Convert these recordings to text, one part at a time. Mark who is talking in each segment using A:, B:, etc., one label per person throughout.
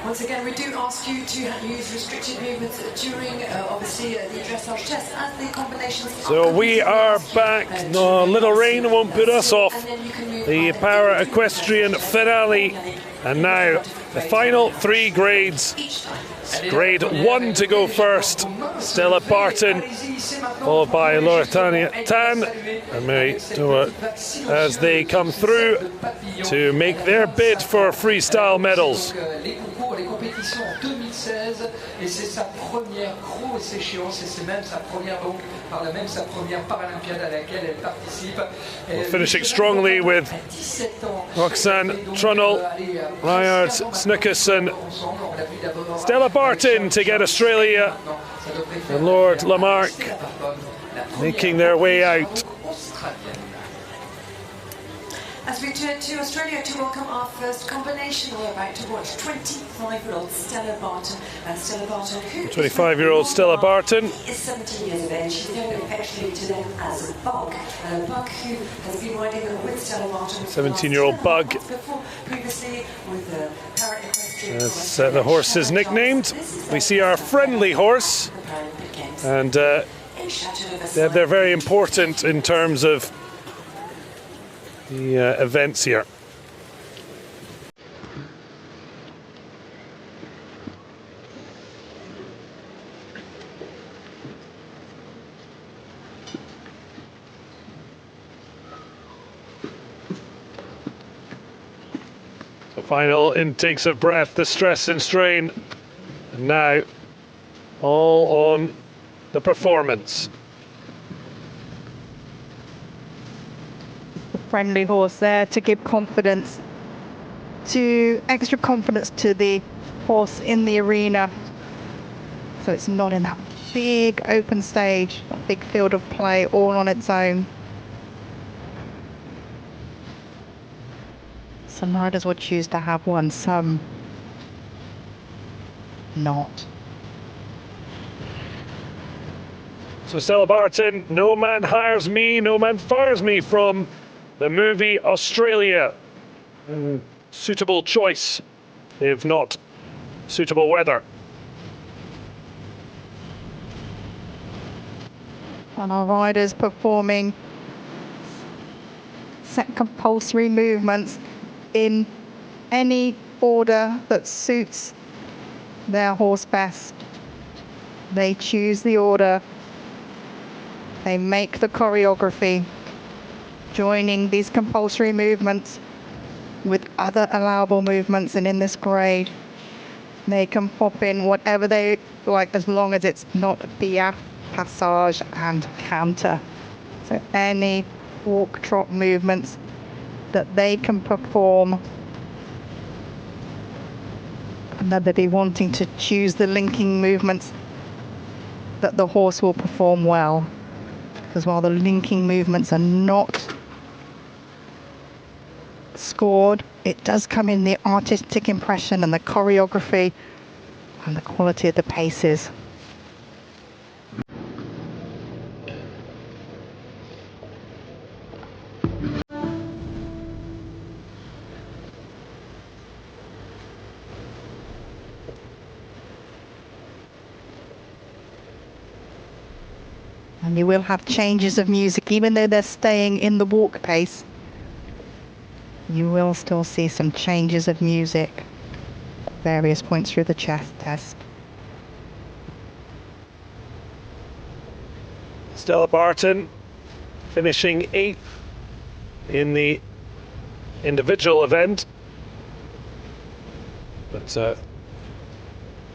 A: Once again, we do ask you to use restricted movements during, obviously, the dressage test as the combinations.
B: So we are back. No, little rain won't put us off. The para equestrian finale. And now the final three grades. Grade 1 to go first. Stella Barton, followed by Laurentia Tan and Mary Durward, as they come through to make their bid for freestyle medals.
C: Et c'est sa première grosse échéance, et c'est même sa première, donc par là même sa première Paralympiade à laquelle elle participe.
B: We're finishing strongly with Roxanne Trunnel, Rihards Snikus and Stella Barton to get Australia, and Lord Lamarck making their way out.
A: As we turn to Australia to welcome our first combination, we're about to watch 25-year-old Stella Barton. Stella Barton, who
B: 25-year-old Stella Barton
A: is 17 years of age. She's known affectionately to them as Bug. Bug, who has been riding with Stella Barton.
B: 17-year-old Bug.
A: Previously with the Equestrian.
B: As the horse is nicknamed, we see our friendly horse, and they're very important in terms of the events here. So final intakes of breath, the stress and strain, and now all on the performance.
D: Friendly horse there to give confidence, extra confidence to the horse in the arena, so it's not in that big open stage, big field of play all on its own. Some riders will choose to have one, some not.
B: So Stella Barton, no man hires me, no man fires me, from the movie Australia. Suitable choice, if not suitable weather.
D: And our riders performing set compulsory movements in any order that suits their horse best. They choose the order, they make the choreography, joining these compulsory movements with other allowable movements, and in this grade they can pop in whatever they like as long as it's not piaffe, passage and canter. So any walk trot movements that they can perform, and that they'll be wanting to choose the linking movements that the horse will perform well, because while the linking movements are not scored, it does come in the artistic impression and the choreography and the quality of the paces. And you will have changes of music, even though they're staying in the walk pace. You will still see some changes of music at various points through the chest test.
B: Stella Barton finishing 8th in the individual event, but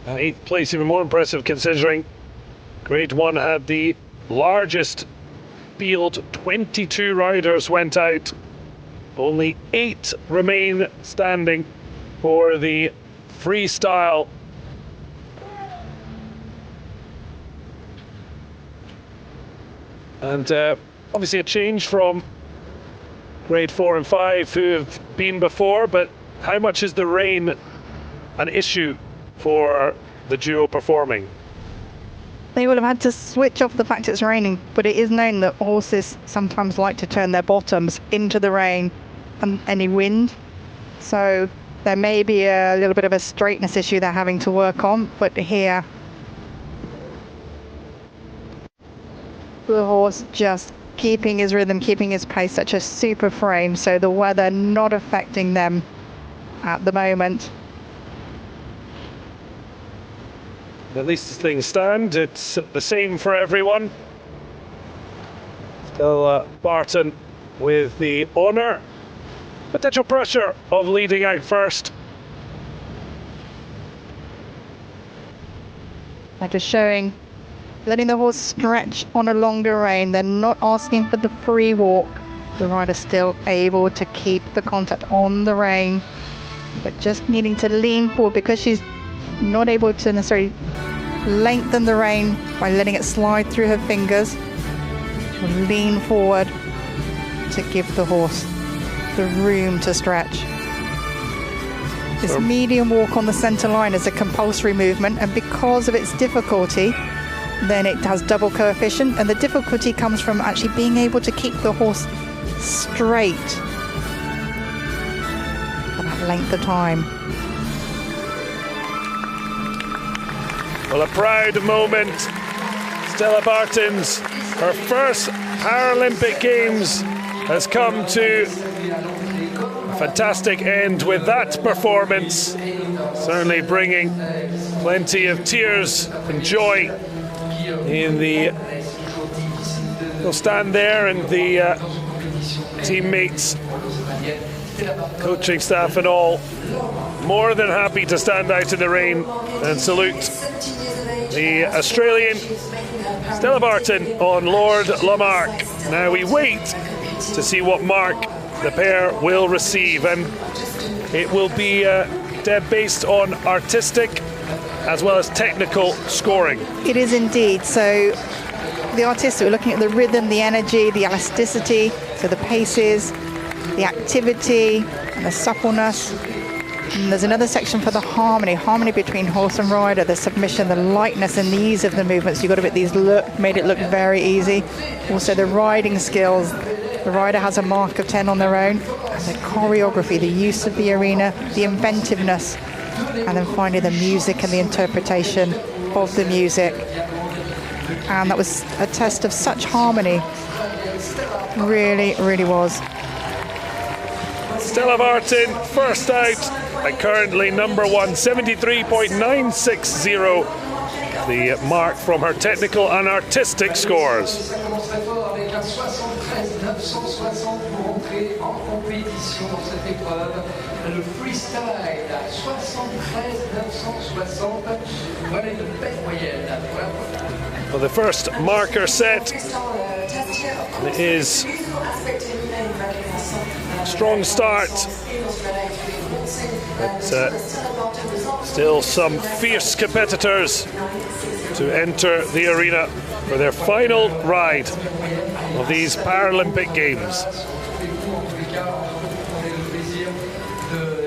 B: 8th place even more impressive considering Grade 1 had the largest field. 22 riders went out. Only 8 remain standing for the freestyle. And obviously a change from Grade 4 and 5 who have been before, but how much is the rain an issue for the duo performing?
D: They would have had to switch off the fact it's raining, but it is known that horses sometimes like to turn their bottoms into the rain and any wind. So There may be a little bit of a straightness issue they're having to work on, but here the horse just keeping his rhythm, keeping his pace, such a super frame, so the weather not affecting them at the moment.
B: At least as things stand, it's the same for everyone. Stella Barton with the honour, potential pressure of leading out first.
D: They're just showing, letting the horse stretch on a longer rein. They're not asking for the free walk. The rider's still able to keep the contact on the rein, but just needing to lean forward because she's not able to necessarily lengthen the rein by letting it slide through her fingers. She'll lean forward to give the horse the room to stretch. This medium walk on the centre line is a compulsory movement, and because of its difficulty, then it has double coefficient, and the difficulty comes from actually being able to keep the horse straight for that length of time.
B: Well, a proud moment. Stella Barton's, her first Paralympic Games, has come to a fantastic end with that performance, certainly bringing plenty of tears and joy in the... They'll stand there, and the teammates, coaching staff and all, more than happy to stand out in the rain and salute the Australian Stella Barton on Lord Lamarck. Now we wait to see what mark the pair will receive, and it will be based on artistic as well as technical scoring.
D: It is indeed. So the artists, we're looking at the rhythm, the energy, the elasticity, so the paces, the activity and the suppleness. And there's another section for the harmony between horse and rider, the submission, the lightness and the ease of the movements. You've got to get these made it look very easy. Also the riding skills. The rider has a mark of 10 on their own. The choreography, the use of the arena, the inventiveness, and then finally the music and the interpretation of the music. And that was a test of such harmony. Really, really was.
B: Stella Barton first out and currently number one, 73.960, the mark from her technical and artistic scores.
C: Le freestyle à 73,960, voilà une belle moyenne.
B: Well, the first marker set is a strong start, but still some fierce competitors to enter the arena for their final ride of these Paralympic Games.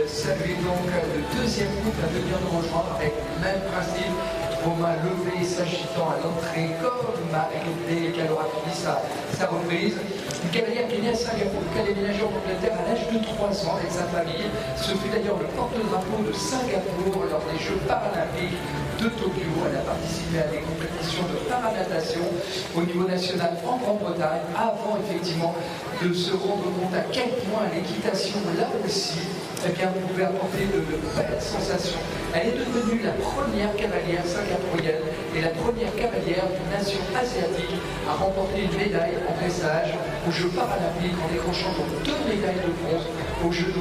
C: Saluer donc le deuxième groupe à venir nous rejoindre avec le même principe, vos mains levées s'agitant à l'entrée comme a aidé Carola sa reprise. Une cavalière qui est née à Singapour, qui a déménagé en Angleterre à l'âge de 3 ans avec sa famille. Ce fut d'ailleurs le porte-drapeau de Singapour lors des Jeux Paralympiques de Tokyo. Elle a participé à des compétitions de paranatation au niveau national en Grande-Bretagne avant effectivement de se rendre compte à quel point l'équitation là aussi pouvait apporter de belles sensations. Elle est devenue la première cavalière singapourienne et la première cavalière d'une nation asiatique à remporter une médaille en dressage aux Jeux Paralympiques en décrochant donc 2 médailles de bronze aux Jeux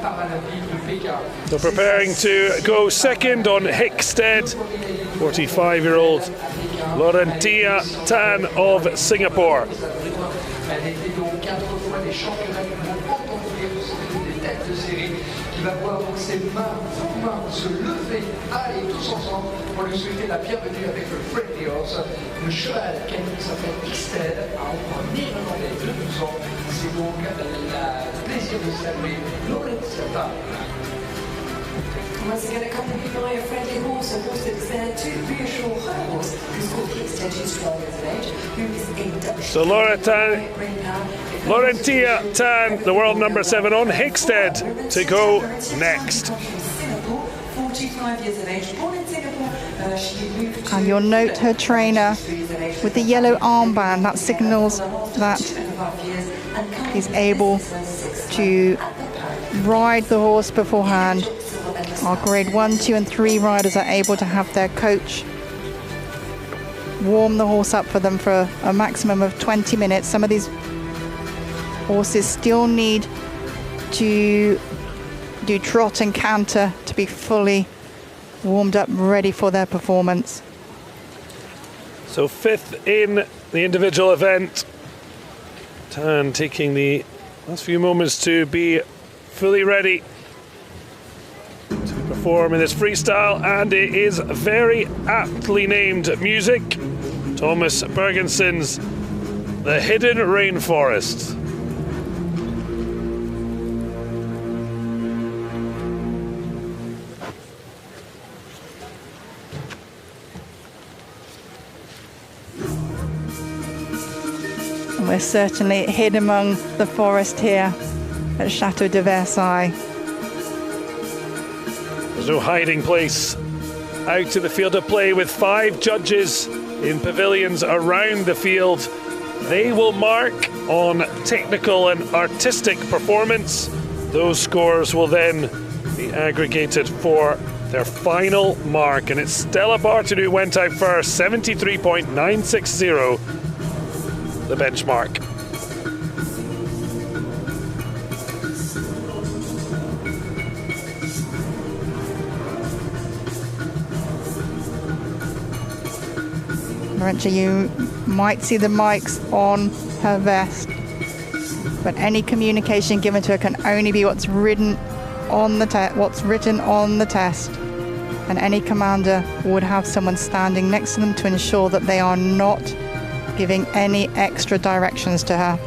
C: Paralympiques de Pékin.
B: So preparing to go second on Hickstead, 45-year-old Laurentia Tan of Singapore.
C: Elle était donc 4 fois des championnats du monde en tant que des têtes de série, qui va voir donc ses mains se lever, allez tous ensemble pour lui souhaiter la bienvenue avec le Friendly Horse. Le cheval qui s'appelle Hickstead, un néerlandais de 12 ans. C'est donc le plaisir de saluer Laurentia Tan.
A: Once again, accompanied by a friendly horse, a horse that's there to reassure her horse, who's called Kingston, who's 12 years of age, who is a Dutch.
B: So Laurentia Tan, the world number 7 on Hickstead, to go next.
A: 45 years of age, born in Singapore.
D: And you'll note her trainer with the yellow armband. That signals that he's able to ride the horse beforehand. Our grade 1, 2 and 3 riders are able to have their coach warm the horse up for them for a maximum of 20 minutes. Some of these horses still need to do trot and canter to be fully warmed up, ready for their performance.
B: So 5th in the individual event. Tan taking the last few moments to be fully ready to perform in this freestyle, and it is very aptly named music. Thomas Bergenson's The Hidden Rainforest.
D: We're certainly hid among the forest here at Chateau de Versailles.
B: There's no hiding place. Out to the field of play with 5 judges in pavilions around the field. They will mark on technical and artistic performance. Those scores will then be aggregated for their final mark. And it's Stella Barton who went out first, 73.960. The benchmark.
D: Laurentia, you might see the mics on her vest, but any communication given to her can only be what's written on the test, and any commander would have someone standing next to them to ensure that they are not giving any extra directions to her.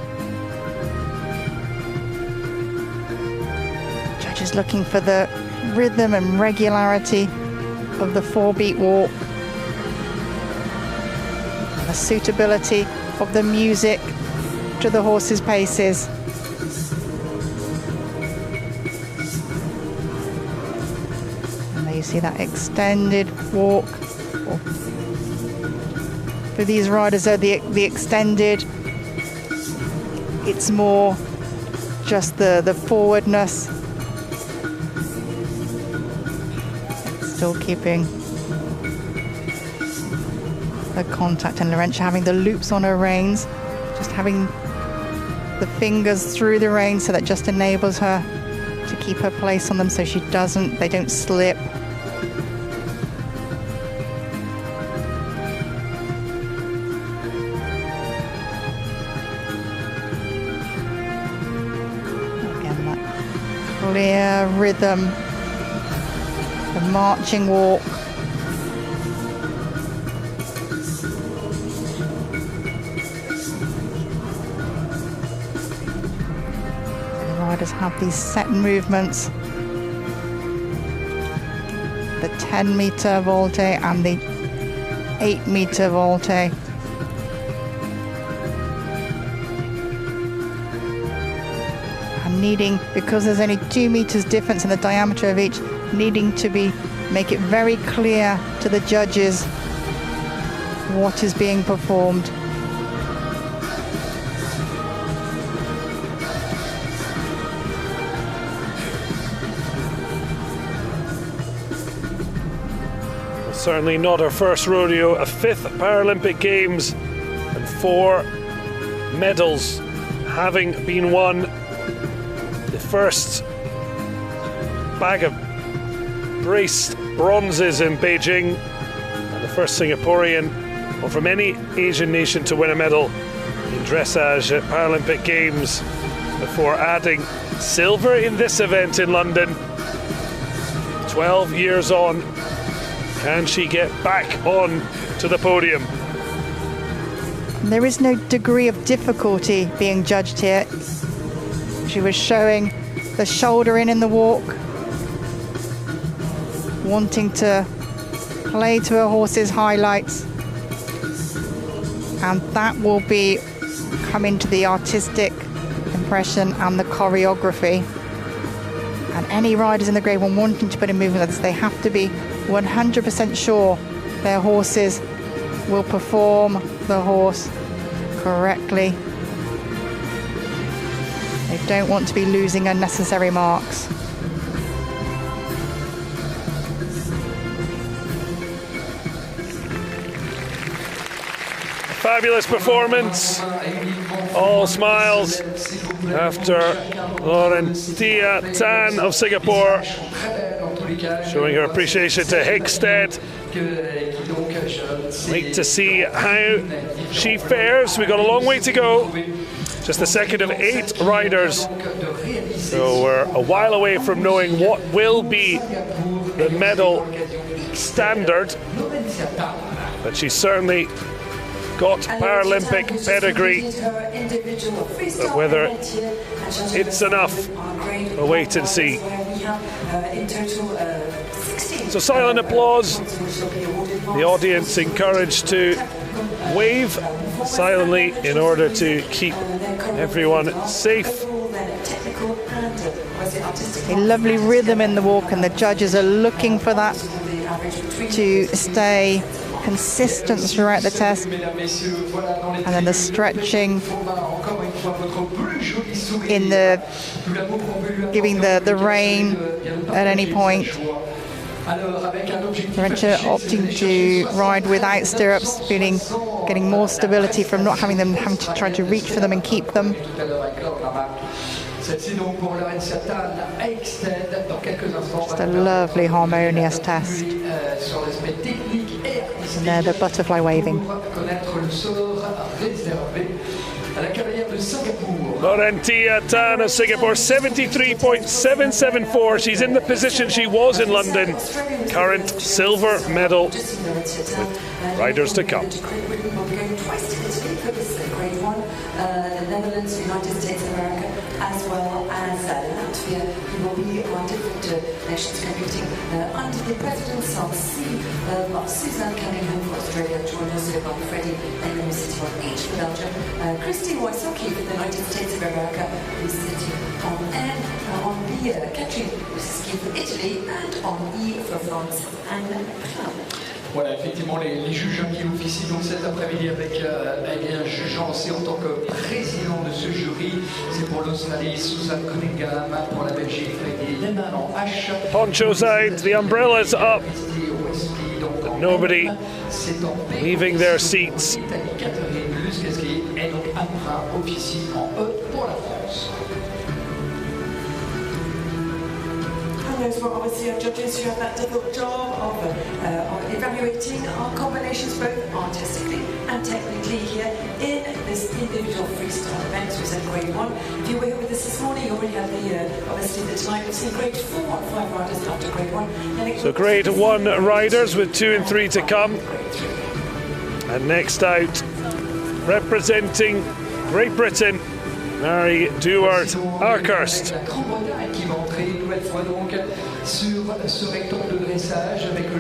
D: Judges looking for the rhythm and regularity of the 4-beat walk, the suitability of the music to the horse's paces. And there you see that extended walk. For these riders, though, the extended, it's more just the forwardness. It's still keeping the contact, and Laurentia having the loops on her reins, just having the fingers through the reins, so that just enables her to keep her place on them so they don't slip. Clear rhythm, the marching walk. The riders have these set movements, the 10-meter volte and the 8-meter volte. Needing, because there's only 2 meters difference in the diameter of each, needing to make it very clear to the judges what is being performed.
B: Certainly not her first rodeo, a 5th Paralympic Games and 4 medals having been won. First bag of braced bronzes in Beijing, and the first Singaporean or from any Asian nation to win a medal in dressage at Paralympic Games, before adding silver in this event in London. 12 years on, can she get back on to the podium?
D: There is no degree of difficulty being judged here. She was showing the shoulder in the walk, wanting to play to her horse's highlights, and that will be come into the artistic impression and the choreography. And any riders in the grade one wanting to put in movement like this, they have to be 100% sure their horses will perform the horse correctly. They don't want to be losing unnecessary marks.
B: Fabulous performance, all smiles after Laurentia Tan of Singapore, showing her appreciation to Hickstead. Wait to see how she fares. We've got a long way to go, just the second of 8 riders, so we're a while away from knowing what will be the medal standard, but she's certainly got Paralympic pedigree, but whether it's enough, we'll wait and see. So silent applause, the audience encouraged to wave silently in order to keep everyone safe.
D: A lovely rhythm in the walk, and the judges are looking for that to stay consistent throughout the test. And then the stretching in the giving the rein at any point. Laurentia opting to ride without stirrups, getting more stability from not having to try to reach for them and keep them. Just a lovely harmonious test. And there the butterfly waving.
B: Laurentia Tan of Singapore, 73.774. She's in the position she was in London. Current silver medal with riders to come.
A: The Netherlands, United States of America, as well as Latvia, who will be on different nations competing under the presidents of Suzanne Cunningham for Australia, Jordan Silva, Freddie, and then sitting on H for Belgium, Christine Wysocki for the United States of America, who's sitting on N, on B, Catherine Wysocki for Italy, and on E for France and Club.
C: Voilà, effectivement, les juges qui officient donc cet après-midi avec un juge lancé en tant que président de ce jury, c'est pour l'Australie, Suzanne Cunningham, pour la Belgique, Freddie Lehmann en H.
B: Ponchos out, the umbrellas up, but nobody leaving their seats.
C: Catherine Luskeski et donc Anne officie en E pour la France.
A: Those were obviously our judges who have that difficult job of evaluating our combinations both artistically and technically here in this individual freestyle event. So we said grade 1. If you were here with us this morning, you already had obviously the tonight. We've seen grade 4 and 5 riders after grade 1.
B: So grade 1 riders with 2 and 3 to come. And next out, representing Great Britain, Mary Durward-Akhurst.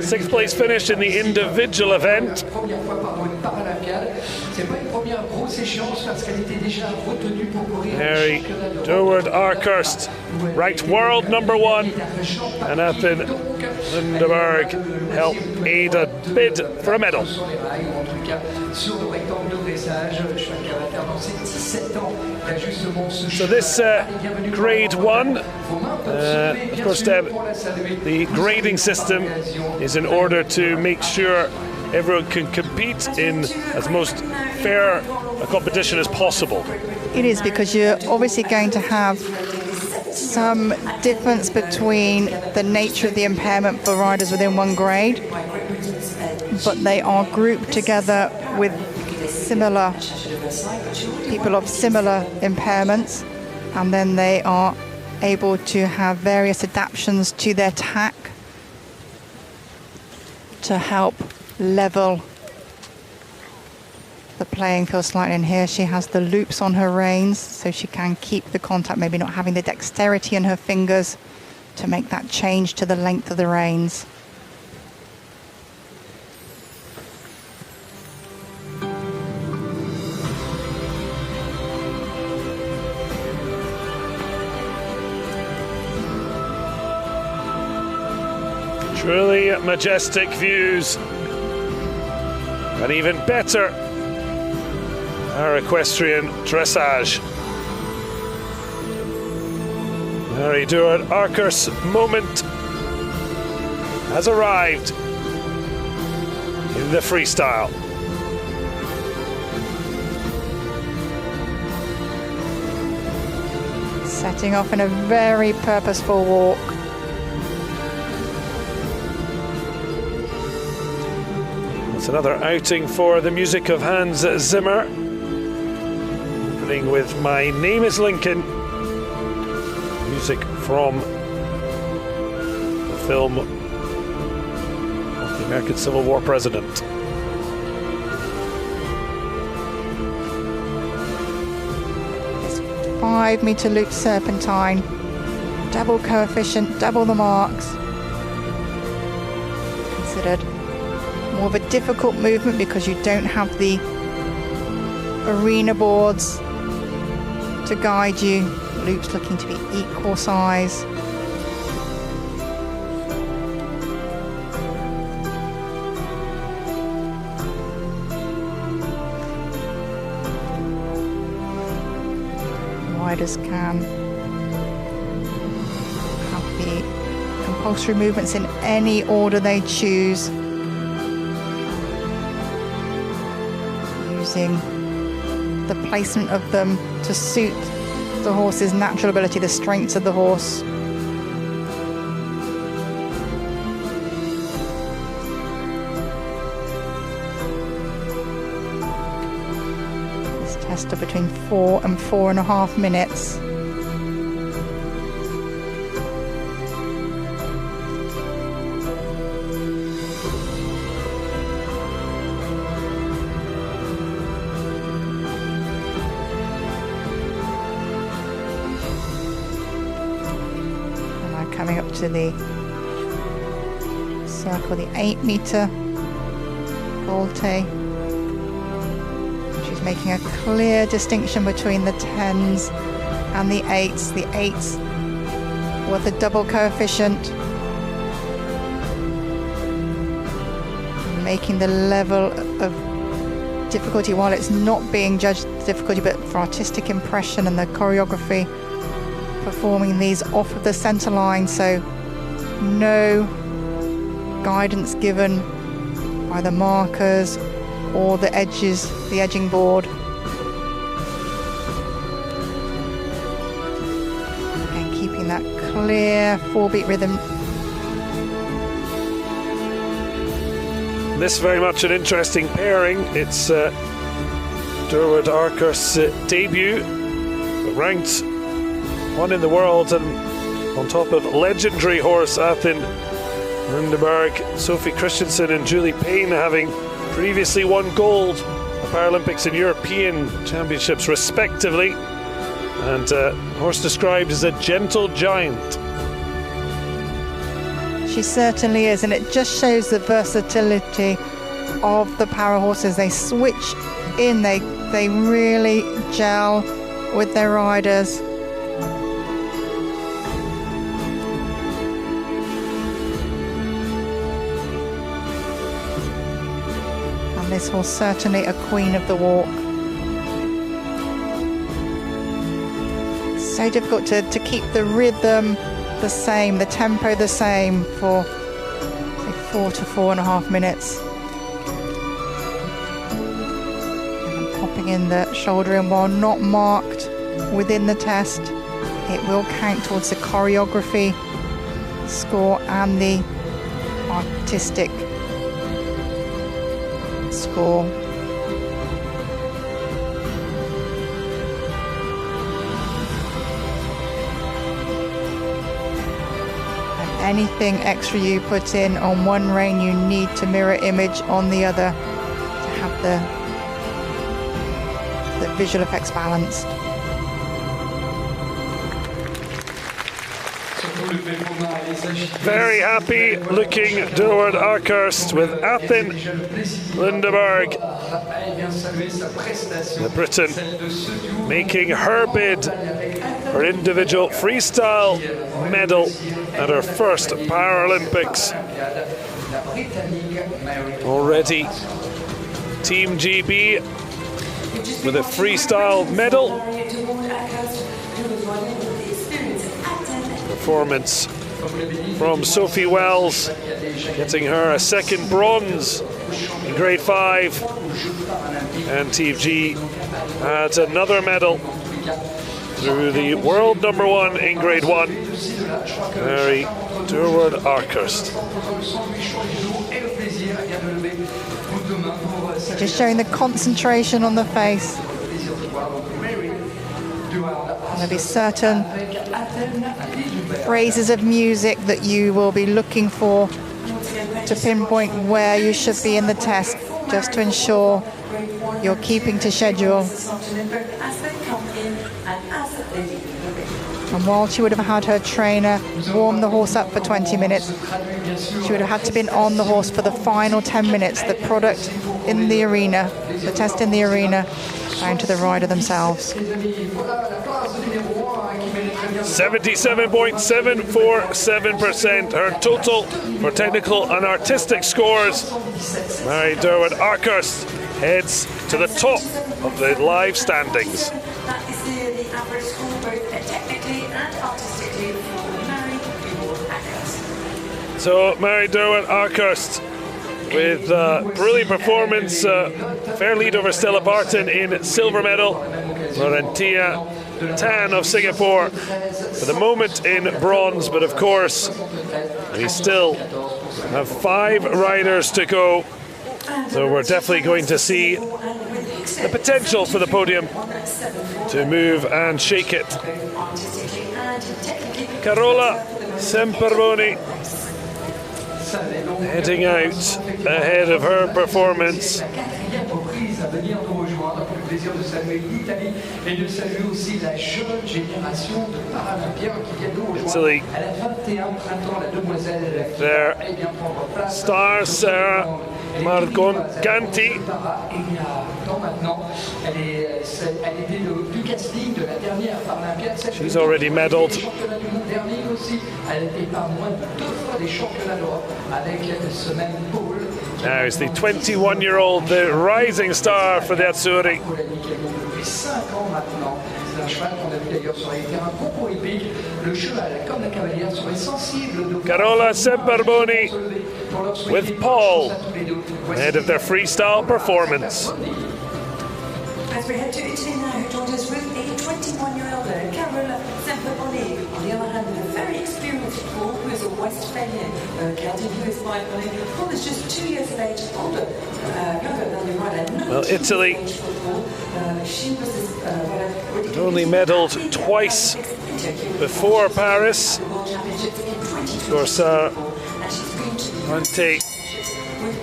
B: Sixth place finish in the individual event. Mary Durward-Akhurst, ranked world number 1, and Ethan Lindenberg helped aid a bid for a medal. So this grade 1, of course, the grading system is in order to make sure everyone can compete in as most fair a competition as possible.
D: It is, because you're obviously going to have some difference between the nature of the impairment for riders within one grade, but they are grouped together with similar people of similar impairments, and then they are able to have various adaptations to their tack to help level the playing field slightly. And here she has the loops on her reins, so she can keep the contact, maybe not having the dexterity in her fingers to make that change to the length of the reins.
B: Truly majestic views. And even better, our equestrian dressage. Our Durward-Akhurst moment has arrived in the freestyle.
D: Setting off in a very purposeful walk.
B: It's another outing for the music of Hans Zimmer. Opening with My Name is Lincoln. Music from the film of the American Civil War president.
D: This 5-meter loop serpentine. Double coefficient, double the marks. Considered more of a difficult movement because you don't have the arena boards to guide you. Loops looking to be equal size. Riders can have the compulsory movements in any order they choose, using the placement of them to suit the horse's natural ability, the strengths of the horse. This test of between 4 and 4.5 minutes. Coming up to the circle, the 8-meter volte. She's making a clear distinction between the 10s and the 8s. The 8s with a double coefficient, making the level of difficulty, while it's not being judged difficulty, but for artistic impression and the choreography, performing these off of the center line, so no guidance given by the markers or the edges, the edging board. And keeping that clear 4-beat rhythm.
B: This very much an interesting pairing. It's Durward-Akhurst's debut, ranked 1 in the world, and on top of legendary horse Athin Lundeberg, Sophie Christensen and Julie Payne, having previously won gold at Paralympics and European Championships respectively, and horse described as a gentle giant.
D: She certainly is, and it just shows the versatility of the para horses. They switch in, they really gel with their riders. This horse certainly a queen of the walk. So difficult to keep the rhythm the same, the tempo the same for say 4 to 4.5 minutes. And popping in the shoulder in while not marked within the test, it will count towards the choreography score and the artistic score. And anything extra you put in on one rein, you need to mirror image on the other to have the visual effects balanced.
C: Surtout le fait qu'on a
B: Very happy looking Durward-Akhurst with Athen Lindeberg, the Briton, making her bid for individual freestyle medal at her first Paralympics. Already Team GB with a freestyle medal. Performance from Sophie Wells, getting her a second bronze in grade 5, and Team G adds another medal through the world #1 in grade 1, Mary Durward-Akhurst.
D: Just showing the concentration on the face. There'll be certain phrases of music that you will be looking for to pinpoint where you should be in the test, just to ensure you're keeping to schedule. And while she would have had her trainer warm the horse up for 20 minutes, she would have had to been on the horse for the final 10 minutes, the product in the arena, the test in the arena, down to the rider themselves.
B: 77.747%, her total for technical and artistic scores. Mary Durward-Akhurst heads to the top of the live standings.
A: That is the average score, both technically and artistically, for Mary Durward-Akhurst.
B: So Mary Durward-Akhurst with brilliant performance, fair lead over Stella Barton in silver medal. Laurentia Tan of Singapore for the moment in bronze, but of course we still have 5 riders to go, so we're definitely going to see the potential for the podium to move and shake it. Carola Semperboni heading out ahead of her performance. Italy, their star Sara Morganti. She's already medalled. Now is the 21-year-old, the rising star for the Azzurri. Carola Semperboni with Paul ahead of their freestyle performance.
A: As we head to Italy now, who joined us with a 21-year-old Carola Semperboni. On the other hand, a very experienced Paul, who is a Westphalian Celtic, who is 5'9". Paul is just 2 years of age older, younger than the rider.
B: Well, Italy had only medalled twice before Paris. Of course, Sara Morganti,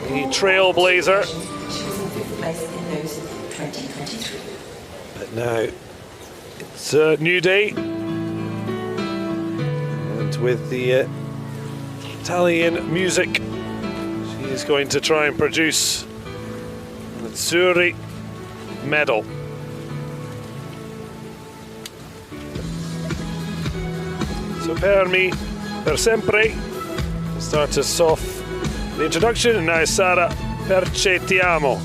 B: the trailblazer. But now it's a new day, and with the Italian music, she is going to try and produce an Azzurri medal. So per sempre starts us off the introduction, and now Sara Percettiamo.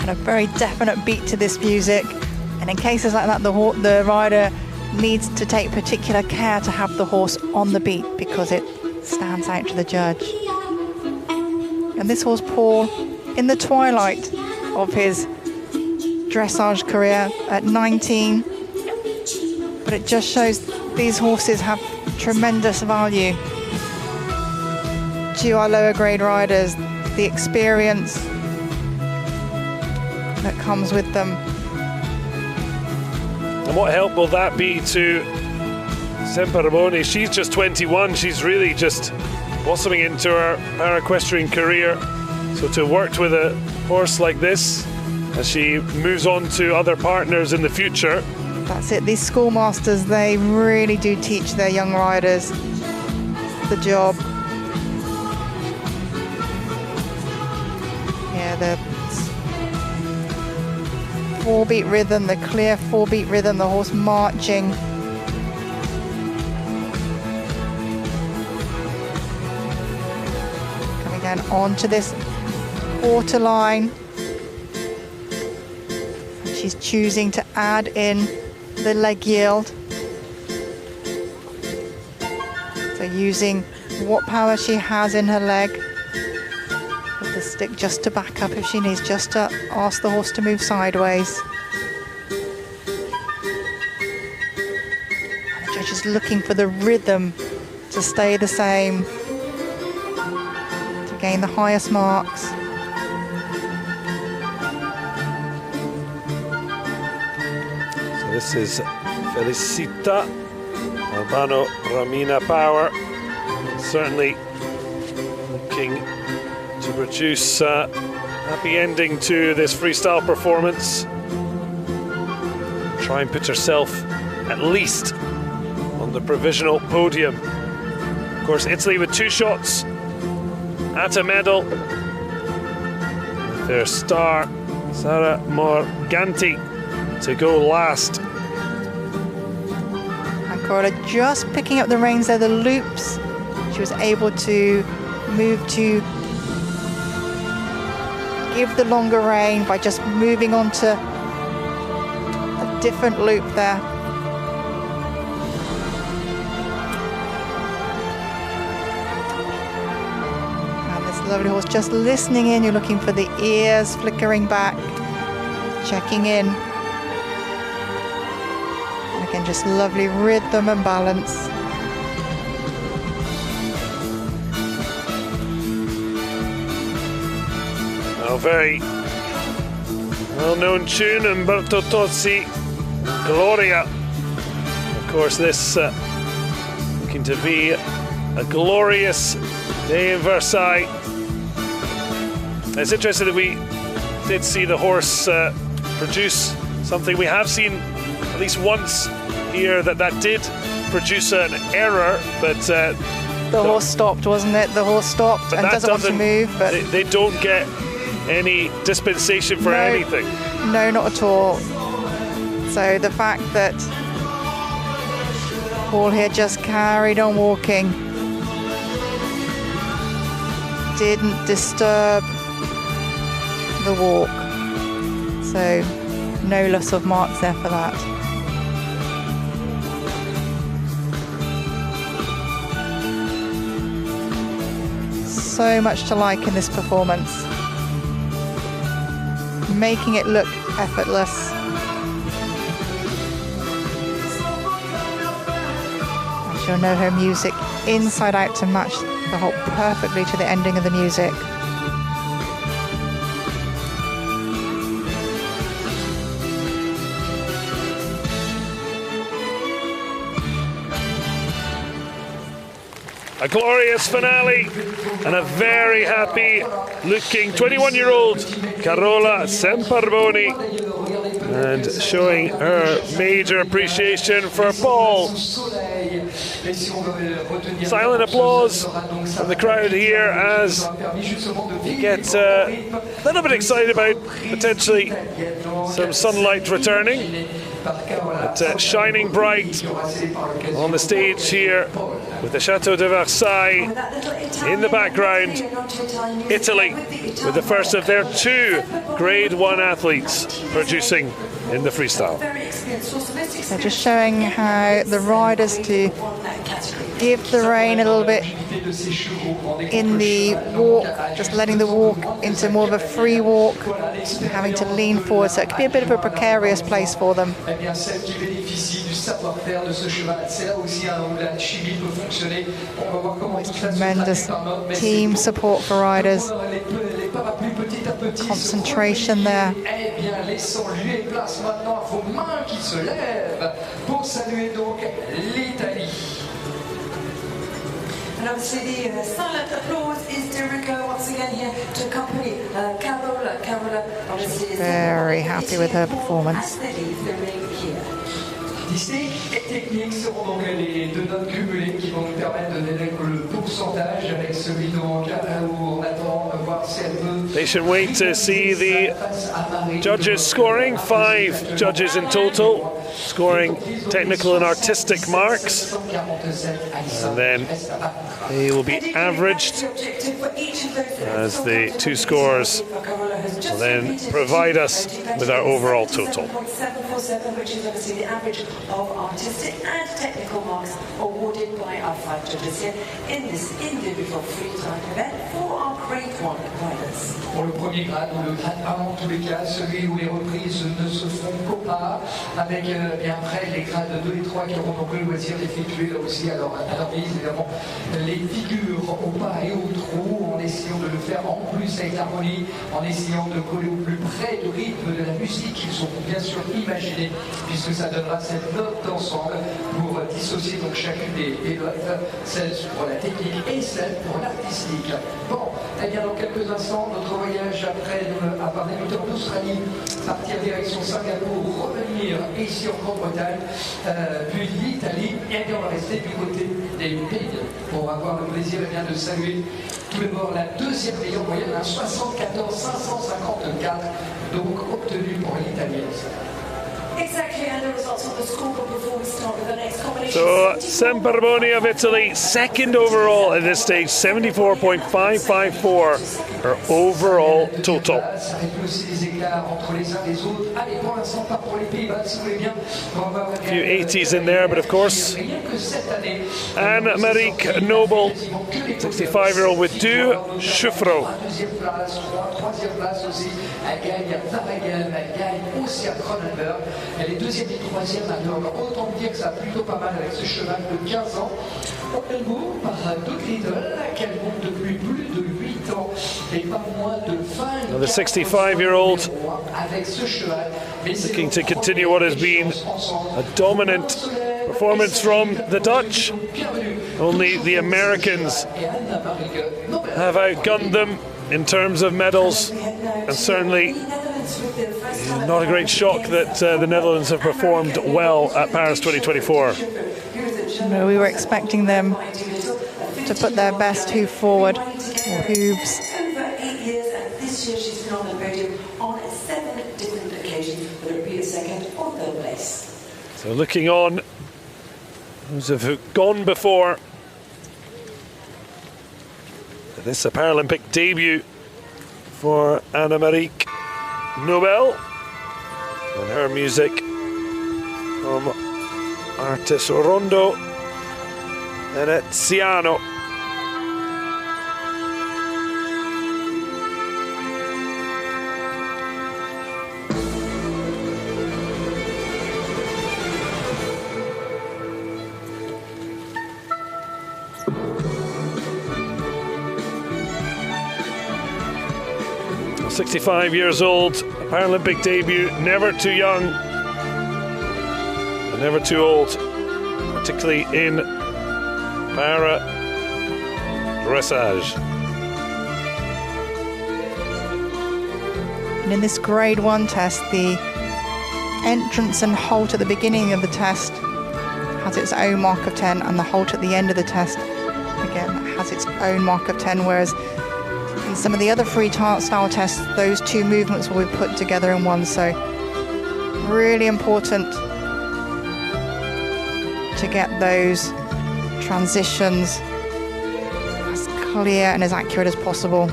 D: And a very definite beat to this music, and in cases like that the rider needs to take particular care to have the horse on the beat because it stands out to the judge. And this horse Paul, in the twilight of his dressage career at 19, but it just shows these horses have tremendous value to our lower grade riders, the experience that comes with them.
B: And what help will that be to Semperboni? She's just 21, she's really just blossoming into her equestrian career. So to work with a horse like this as she moves on to other partners in the future.
D: That's it, these schoolmasters, they really do teach their young riders the job. Yeah, the 4-beat rhythm, the clear 4-beat rhythm, the horse marching. Coming down onto this quarter line. She's choosing to add in the leg yield. So using what power she has in her leg. With the stick just to back up if she needs, just to ask the horse to move sideways. And the judge is looking for the rhythm to stay the same, to gain the highest marks.
B: This is Felicita Albano Ramina Power, certainly looking to produce a happy ending to this freestyle performance. Try and put herself at least on the provisional podium. Of course, Italy with 2 shots at a medal, with their star Sara Morganti to go last.
D: And Carola just picking up the reins there, the loops. She was able to move to give the longer rein by just moving on to a different loop there. And this lovely horse just listening in. You're looking for the ears flickering back, checking in. Again, just lovely rhythm and balance.
B: A very well-known tune, Umberto Tozzi, Gloria. Of course, this looking to be a glorious day in Versailles. It's interesting that we did see the horse produce something we have seen at least once here, that did produce an error, but
D: the horse stopped, wasn't it? The horse stopped and doesn't want to move, but
B: they don't get any dispensation for anything.
D: No, not at all. So the fact that Paul here just carried on walking, didn't disturb the walk, so no loss of marks there for that. So much to like in this performance, making it look effortless. And she'll know her music inside out to match the halt perfectly to the ending of the music.
B: A glorious finale and a very happy looking 21-year-old Carola Semperboni, and showing her major appreciation for Paul. Silent applause from the crowd here as you get a little bit excited about potentially some sunlight returning. But shining bright on the stage here with the Chateau de Versailles in the background. Italy with the first of their 2 Grade 1 athletes producing in the freestyle.
D: So just showing how the riders to give the rein a little bit in the walk, just letting the walk into more of a free walk, having to lean forward, so it could be a bit of a precarious place for them. Always tremendous team support for riders. Concentration there.
A: And obviously the silent applause is to go once again here to accompany Carola. Carola obviously is
D: very happy with her performance.
A: as they leave the ring here.
C: artistique et technique seront donc les deux notes cumulées qui vont nous permettre de donner le pourcentage avec celui de où on attend voir si elle peut.
B: Patient wait to see the judges scoring. 5 judges in total, scoring technical and artistic marks. And then they will be averaged as the 2 scores will then provide us with our overall total.
A: Which is obviously the average of artistic and technical marks awarded by our 5 judges here in this individual freestyle event for our grade 1 riders.
C: Pour le premier grade, ou le grade 1 en tous les cas, celui où les reprises ne se font qu'au pas, avec et après les grades 2 et 3 qui auront donc le loisir d'effectuer là aussi à leur mise évidemment les figures au pas et au trou en essayant de le faire en plus avec l'harmonie, en essayant de coller au plus près du rythme de la musique qu'ils ont bien sûr imaginé, puisque ça donnera cette note d'ensemble pour dissocier donc chacune des notes, celle pour la technique et celle pour l'artistique. Bon, et bien dans quelques instants, notre voyage après avoir débuté en Australie, partir direction Singapour, revenir ici en Grande-Bretagne, puis l'Italie, et bien on va rester du côté des pays pour avoir le plaisir de saluer tout d'abord la deuxième meilleure moyenne, un 74 554, donc obtenue pour l'italienne.
A: Exactly, and the results of the scoreboard before we start with the next combination.
B: So Semperboni of Italy, second overall at this stage, 74.554 her overall total. A few 80s in there, but of course Annemarieke Nobel, 65-year-old with 2 Schufro.
C: Elle gagne aussi à Trunnell. Elle est deuxième et troisième à Durward. Autant dire que ça va plutôt pas mal avec ce cheval de 15 ans. Oppenbourg par Little, qu'elle monte depuis plus de 8 ans et pas moins de 20.
B: The 65-year-old
C: avec ce cheval.
B: looking to continue what has been a dominant performance from the Dutch. Only the Americans have outgunned them in terms of medals, and certainly not a great shock that the Netherlands have performed well at Paris 2024.
D: No, we were expecting them to put their best hoof forward, or hooves.
A: Over 8 years, and this year she's been on the podium on 7 different occasions, whether it be a second or third place.
B: So looking on, those have gone before. This is a Paralympic debut for Annemarieke Nobel, and her music from Artis Rondo Veneziano. .65 years old, a Paralympic debut, never too young and never too old, particularly in para dressage.
D: And in this grade 1 test, the entrance and halt at the beginning of the test has its own mark of 10, and the halt at the end of the test again has its own mark of 10, whereas in some of the other freestyle tests, those 2 movements will be put together in one. So really important to get those transitions as clear and as accurate as possible.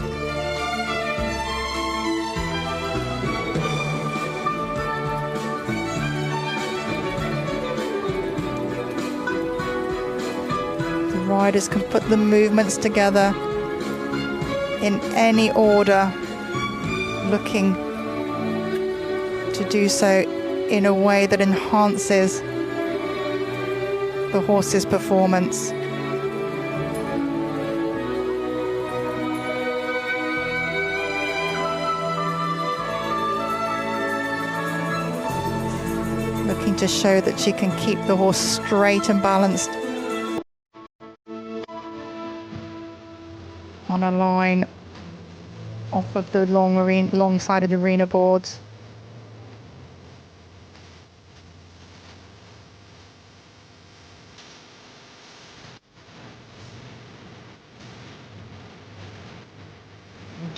D: The riders can put the movements together in any order, looking to do so in a way that enhances the horse's performance. Looking to show that she can keep the horse straight and balanced on a line off of the long-sided arena boards.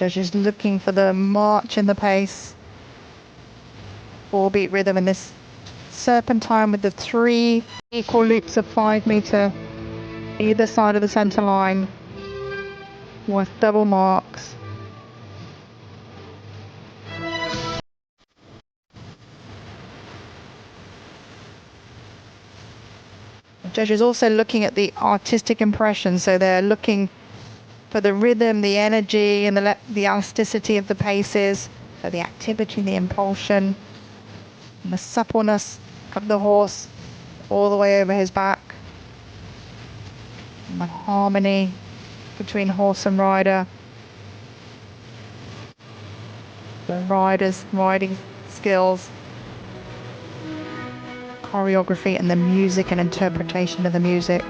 D: Judges looking for the march in the pace. 4-beat rhythm in this serpentine with the 3 equal loops of 5 meter either side of the center line with double marks. The judges also looking at the artistic impression, so they're looking for the rhythm, the energy, and the elasticity of the paces, so the activity, the impulsion, and the suppleness of the horse all the way over his back, and the harmony between horse and rider, the rider's riding skills, choreography, and the music and interpretation of the music.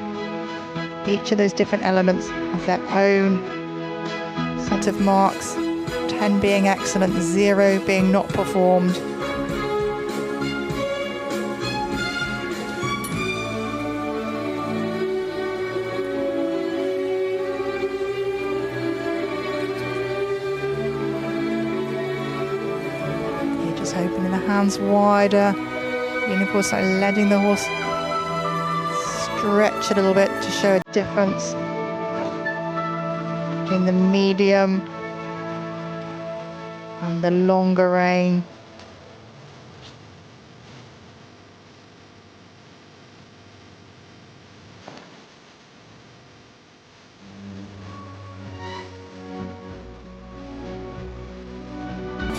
D: Each of those different elements has their own set of marks, 10 being excellent, 0 being not performed. You're just opening the hands wider, and of course like letting the horse stretch a little bit to show a difference between the medium and the longer rein.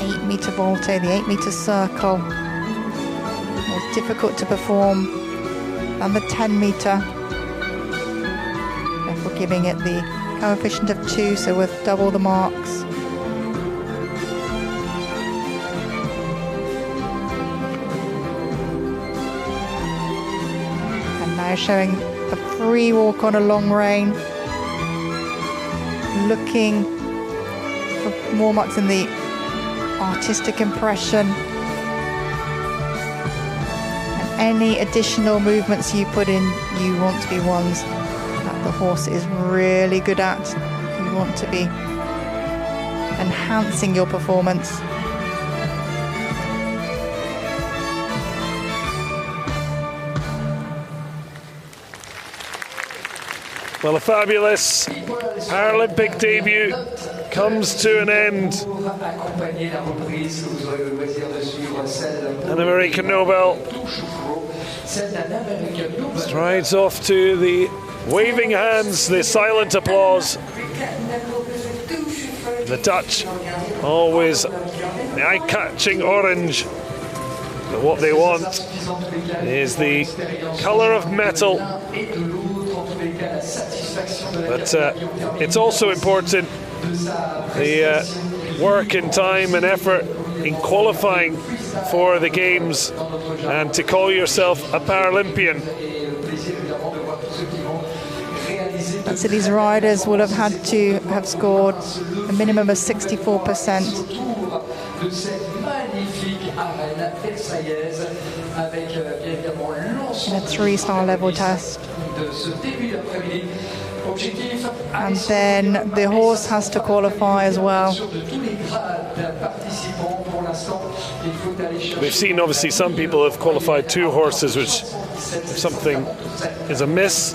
D: Eight-meter volte, the 8-meter circle, more difficult to perform than the 10-meter. Therefore giving it the coefficient of 2, so with double the marks. And now showing a free walk on a long rein, looking for more marks in the artistic impression. Any additional movements you put in, you want to be ones that the horse is really good at. You want to be enhancing your performance.
B: Well, a fabulous Paralympic debut comes to an end. Annemarieke Nobel strides off to the waving hands, the silent applause. The Dutch, always the eye-catching orange. But what they want is the colour of metal. But it's also important the work and time and effort in qualifying for the games and to call yourself a Paralympian.
D: And so these riders will have had to have scored a minimum of 64% in a 3-star level test. And then the horse has to qualify as well.
B: We've seen obviously some people have qualified 2 horses, which if something is amiss,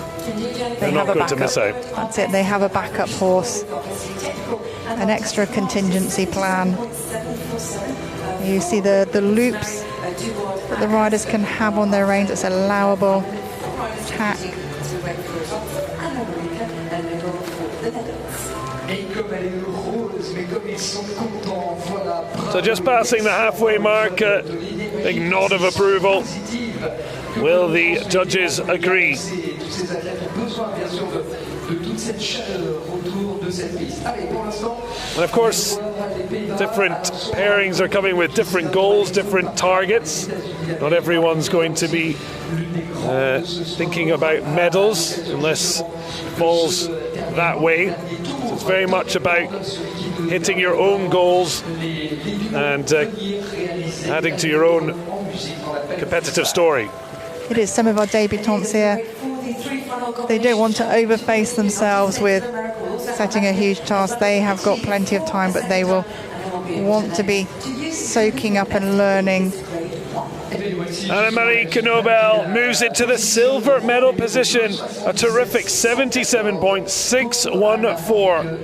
B: they're not going to miss out.
D: That's it, they have a backup horse, an extra contingency plan. You see the loops that the riders can have on their reins, it's allowable tack.
B: So just passing the halfway mark, big nod of approval. Will the judges agree? And of course, different pairings are coming with different goals, different targets. Not everyone's going to be thinking about medals unless it falls that way. So it's very much about hitting your own goals and adding to your own competitive story.
D: It is. Some of our debutants here, they don't want to overface themselves with setting a huge task. They have got plenty of time, but they will want to be soaking up and learning.
B: Annemarieke Nobel moves into the silver medal position, a terrific 77.614.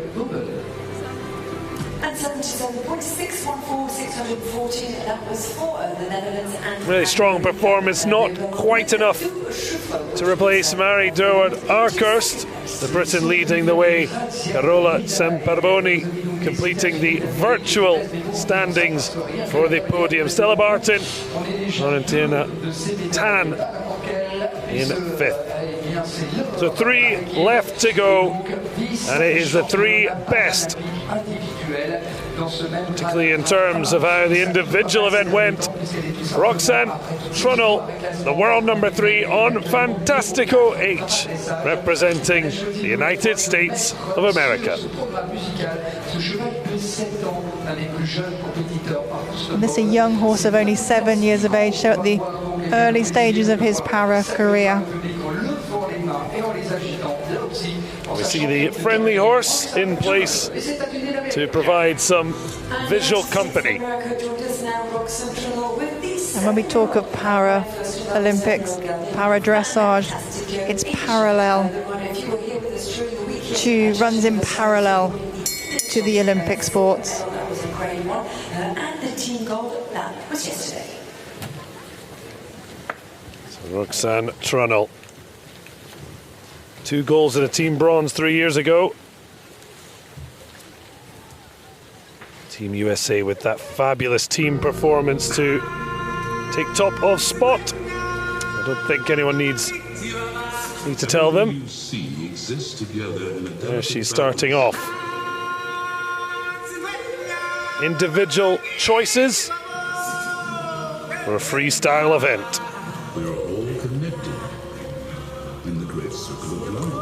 A: And 77.614, 614, that was for the Netherlands. And
B: really strong performance, not quite enough to replace Mary Durward-Akhurst. The Briton leading the way, Carola Semperboni completing the virtual standings for the podium. Stella Barton, Laurentia Tan in 5th. So 3 left to go, and it is the 3 best, particularly in terms of how the individual event went. Roxanne Trunnel, the world number 3 on Fantastico H, representing the United States of America.
D: And this is a young horse of only 7 years of age, so at the early stages of his para career.
B: We see the friendly horse in place to provide some visual company.
D: And when we talk of Paralympics, para dressage, it's parallel runs in parallel to the Olympic sports.
A: And the team gold, that was yesterday.
B: So Roxanne Trunnel, 2 golds and a team bronze 3 years ago. Team USA with that fabulous team performance to take top of spot. I don't think anyone needs to tell them. There she's starting off. Individual choices for a freestyle event.
E: We are all connected in the great circle of life.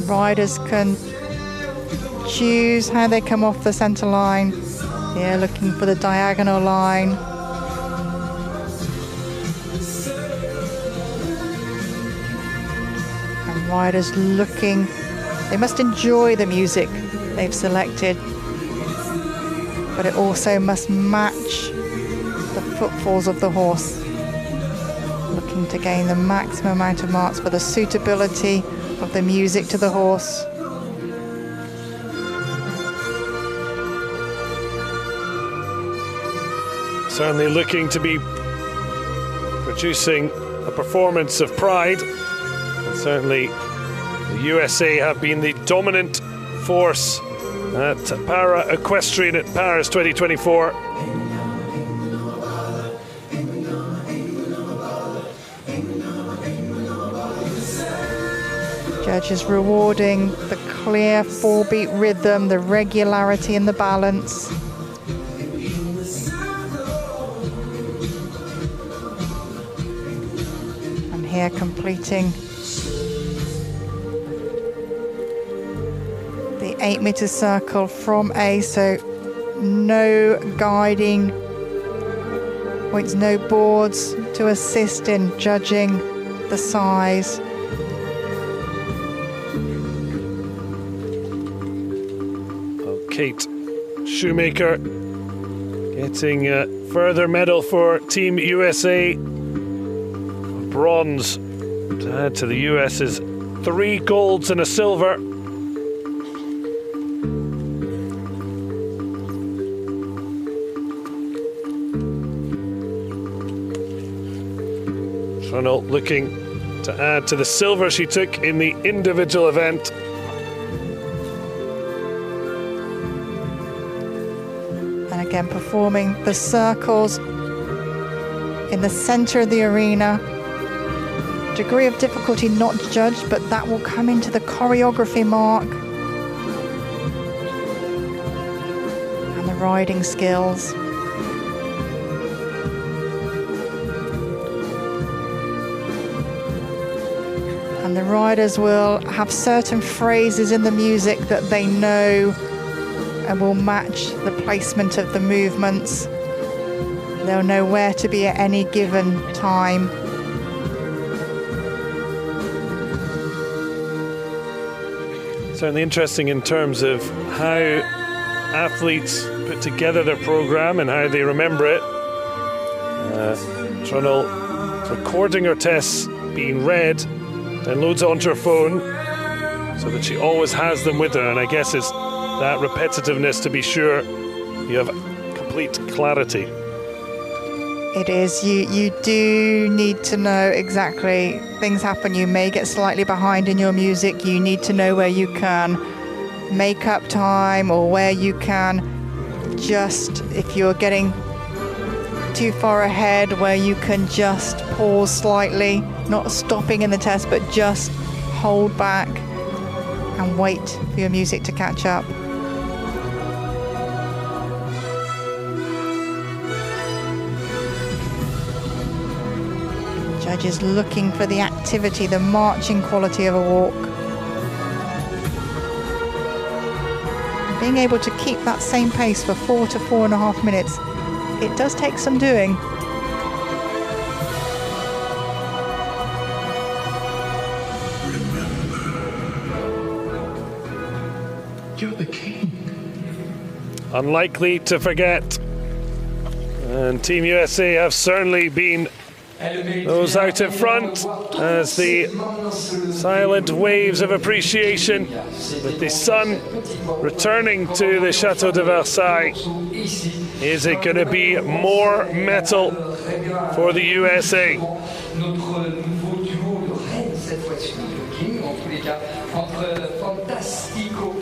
D: Riders can choose how they come off the centre line. Here, looking for the diagonal line. And riders looking, they must enjoy the music they've selected, but it also must match the footfalls of the horse. Looking to gain the maximum amount of marks for the suitability of the music to the horse.
B: Certainly looking to be producing a performance of pride. And certainly the USA have been the dominant force at Para Equestrian at Paris 2024.
D: Judges rewarding the clear 4-beat rhythm, the regularity and the balance. And here completing the 8-meter circle from A, so no guiding points, no boards to assist in judging the size.
B: Kate Shoemaker getting a further medal for Team USA. Bronze to add to the US's 3 golds and a silver. Trunnell looking to add to the silver she took in the individual event.
D: And again, performing the circles in the center of the arena. Degree of difficulty not judged, but that will come into the choreography mark. And the riding skills. And the riders will have certain phrases in the music that they know and will match the placement of the movements. They'll know where to be at any given time.
B: Certainly interesting in terms of how athletes put together their program and how they remember it. Trunnell recording her tests being read, then loads it onto her phone so that she always has them with her, and I guess it's that repetitiveness to be sure you have complete clarity.
D: It is. You do need to know exactly. Things happen. You may get slightly behind in your music. You need to know where you can make up time or where you can just, if you're getting too far ahead, where you can just pause slightly, not stopping in the test, but just hold back and wait for your music to catch up. Judges looking for the activity, the marching quality of a walk. Being able to keep that same pace for 4 to 4.5 minutes, it does take some doing.
E: Remember, you're the king.
B: Unlikely to forget. And Team USA have certainly been those out in front as the silent waves of appreciation with the sun returning to the Chateau de Versailles. Is it going to be more metal for the USA?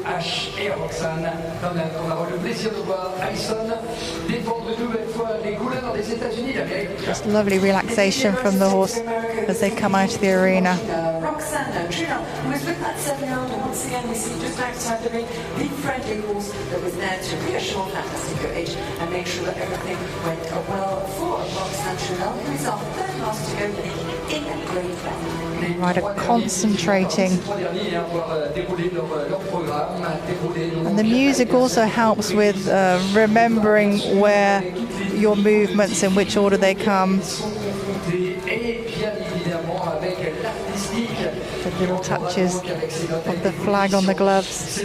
C: H et Roxanne Trunnell. On aura le plaisir de voir Alison défendre une nouvelle fois les couleurs des États-Unis d'Amérique.
D: Just lovely relaxation from the horse as they come out of the arena.
A: Roxanne Trunnell, who was with that 7-year-old, and once again we see just outside the ring the friendly horse that was there to reassure Fantastico H and make sure that everything went well for Roxanne Trunnell, who is our third last to go in a great battle.
D: Rider concentrating. And the music also helps with remembering where your movements, in which order they come. The little touches of the flag on the gloves.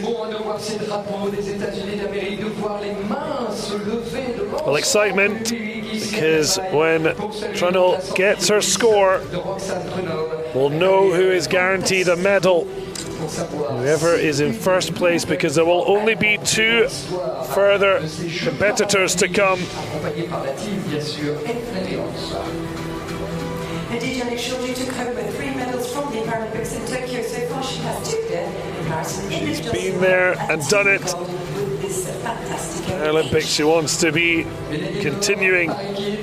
B: Well, excitement, because when Trunnell gets her score, we'll know who is guaranteed a medal. Whoever is in first place, because there will only be 2 further competitors to come.
A: Indeed, Yannick Shorty took home with 3 medals from the Paralympics in Tokyo. So far, she has 2 there in Paris.
B: She's been there and done it. Paralympics, she wants to be continuing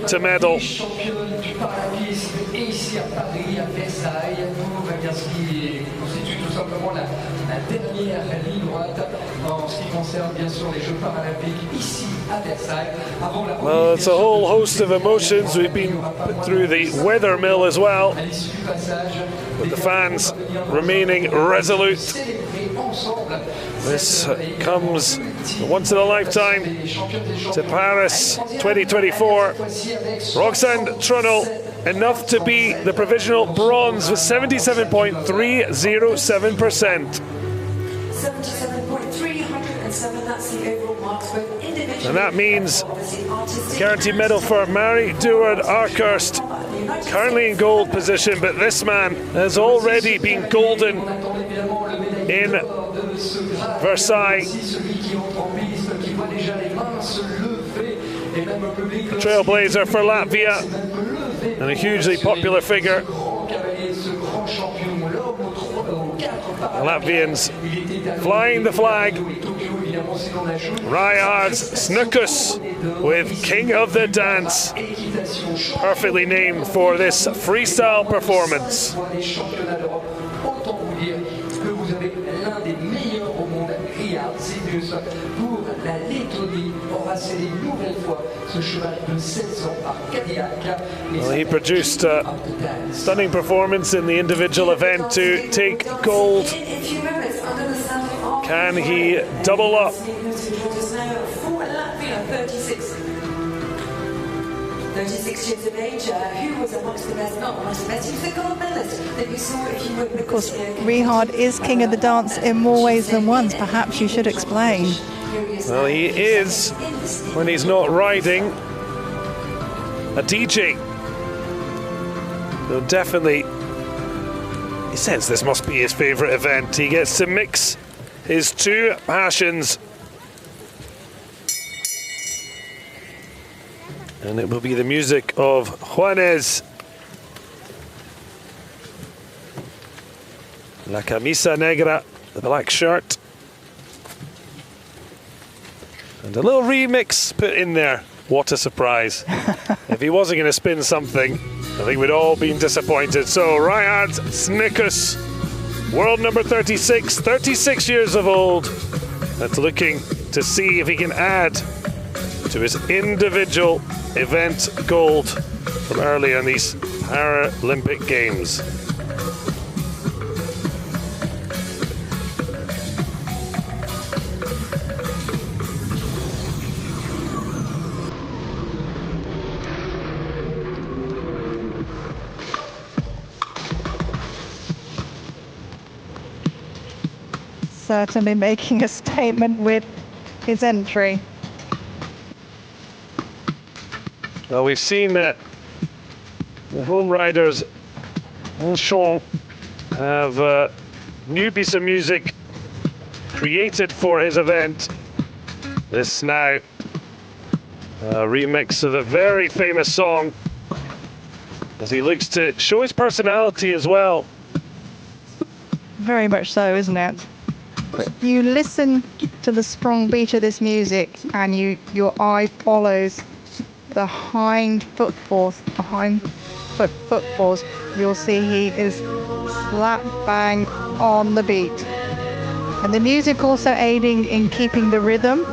B: to medal.
C: La dernière ligne droite en ce qui concerne bien sûr les Jeux paralympiques ici à Versailles.
B: Well, it's a whole host of emotions. We've been through the weather mill as well, with the fans remaining resolute. This comes once in a lifetime to Paris 2024. Roxanne Trunnell, enough to be the provisional bronze with 77.307%.
A: 77.307, that's the overall marks, both individually.
B: And that means guaranteed medal for Mary Durward-Akhurst, currently in gold position, but this man has already been golden in Versailles. Trailblazer for Latvia and a hugely popular figure. The Latvians flying the flag. Rihards Snikus with King of the Dance, perfectly named for this freestyle performance. Well, he produced a stunning performance in the individual event to take gold. Can he double up?
A: Snikus, who joins us now for Latvia, 36 years of age, who was amongst the best, not amongst the best, he was the gold medalist that you saw if you were with
D: Of course, Richard is king of the dance in more ways than once. Perhaps you should explain.
B: Well, he is, when he's not riding, a DJ. So definitely, he says this must be his favourite event. He gets to mix his two passions. And it will be the music of Juanes. La camisa negra, the black shirt. And a little remix put in there. What a surprise. If he wasn't going to spin something, I think we'd all been disappointed. So Rihards Snikus, world number 36, 36 years of old. That's looking to see if he can add to his individual event gold from earlier in these Paralympic Games.
D: Certainly making a statement with his entry.
B: Well, we've seen that the home riders en champ have a new piece of music created for his event. This now a remix of a very famous song as he looks to show his personality as well.
D: Very much so, isn't it? But you listen to the strong beat of this music and your eye follows the hind footfalls, you'll see he is slap bang on the beat. And the music also aiding in keeping the rhythm,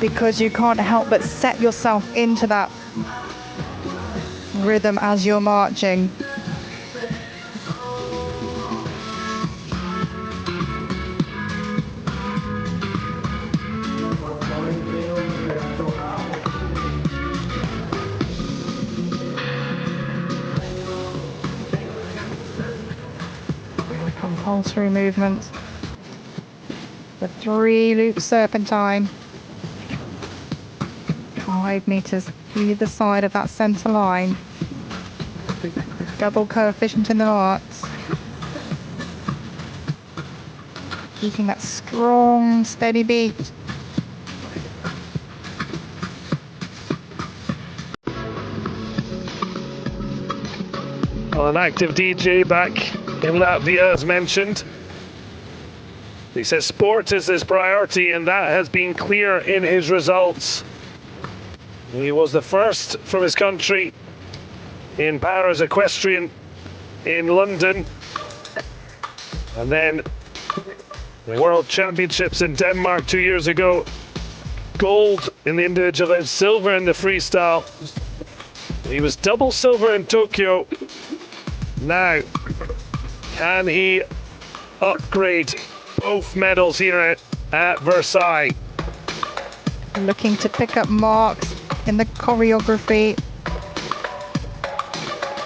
D: because you can't help but set yourself into that rhythm as you're marching. Compulsory movements. The 3-loop serpentine. 5 meters either side of that centre line. Double coefficient in the arcs. Keeping that strong, steady beat.
B: Well, an active DJ back in Latvia, as mentioned. He says sport is his priority, and that has been clear in his results. He was the first from his country in Paris Equestrian in London, and then the World Championships in Denmark 2 years ago. Gold in the individual and silver in the freestyle. He was double silver in Tokyo. Now, can he upgrade both medals here at Versailles?
D: Looking to pick up marks in the choreography.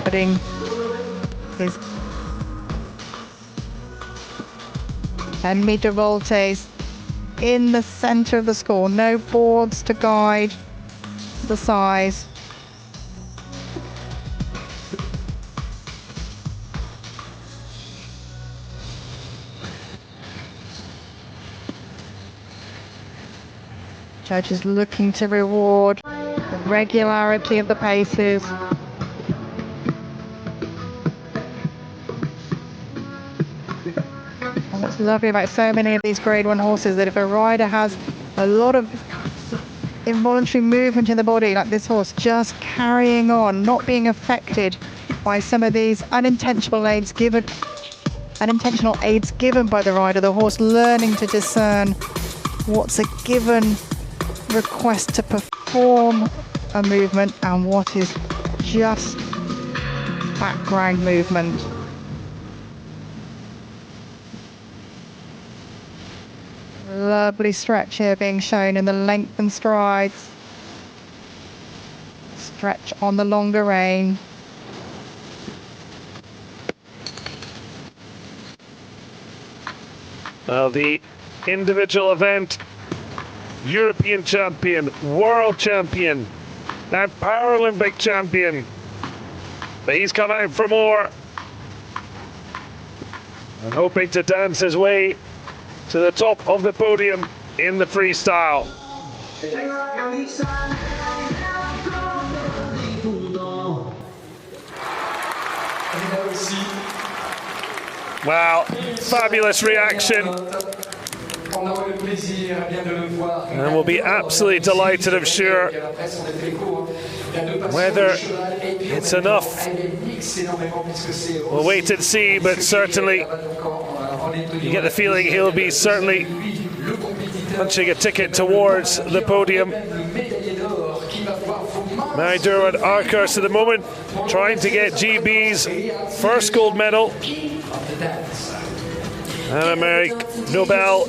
D: Putting his 10-meter voltes in the center of the score. No boards to guide the size. Judges looking to reward the regularity of the paces. And what's lovely about so many of these Grade 1 horses, that if a rider has a lot of involuntary movement in the body, like this horse, just carrying on, not being affected by some of these unintentional aids given by the rider, the horse learning to discern what's a given request to perform a movement and what is just background movement. lovely stretch here being shown in the lengthened strides. Stretch on the longer rein.
B: Well, the individual event, European champion, world champion, and Paralympic champion. But he's come out for more and hoping to dance his way to the top of the podium in the freestyle. Wow, fabulous reaction. And we'll be absolutely delighted, I'm sure. Whether it's enough, we'll wait and see, but certainly you get the feeling he'll be certainly punching a ticket towards the podium. Now Durward-Akhurst at the moment trying to get GB's first gold medal. Annemarieke Nobel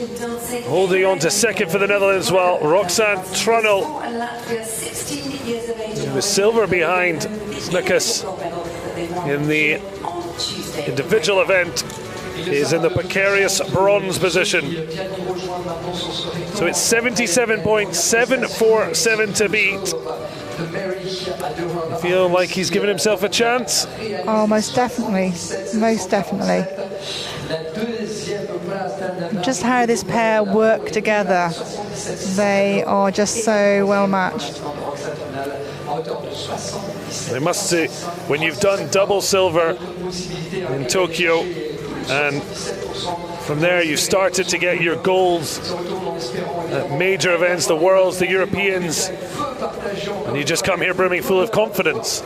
B: holding on to second for the Netherlands, while Roxanne Trunnel, who was silver behind Snikus in the individual event, is in the precarious bronze position. So it's 77.747 to beat. You feel like he's given himself a chance?
D: Oh, most definitely. Most definitely. Just how this pair work together. They are just so well matched.
B: They must say, when you've done double silver in Tokyo, and from there you started to get your golds at major events, the Worlds, the Europeans, and you just come here brimming full of confidence.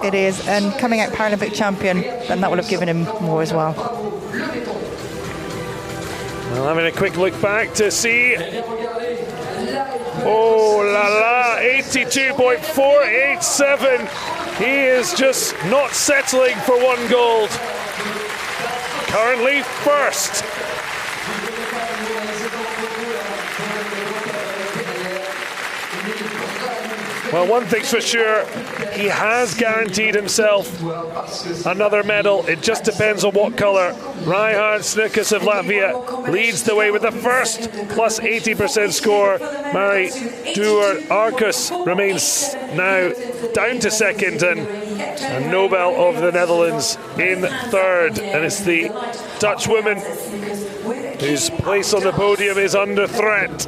D: It is, and coming out Paralympic champion, then that would have given him more as well.
B: Well, having a quick look back to see. Oh la la, 82.487. He is just not settling for one gold. Currently first. Well, one thing's for sure, he has guaranteed himself another medal. It just depends on what colour. Rihards Snikus of Latvia leads the way with the first plus 80% score. Durward-Akhurst remains now down to second, and Nobel of the Netherlands in third. And it's the Dutch woman whose place on the podium is under threat.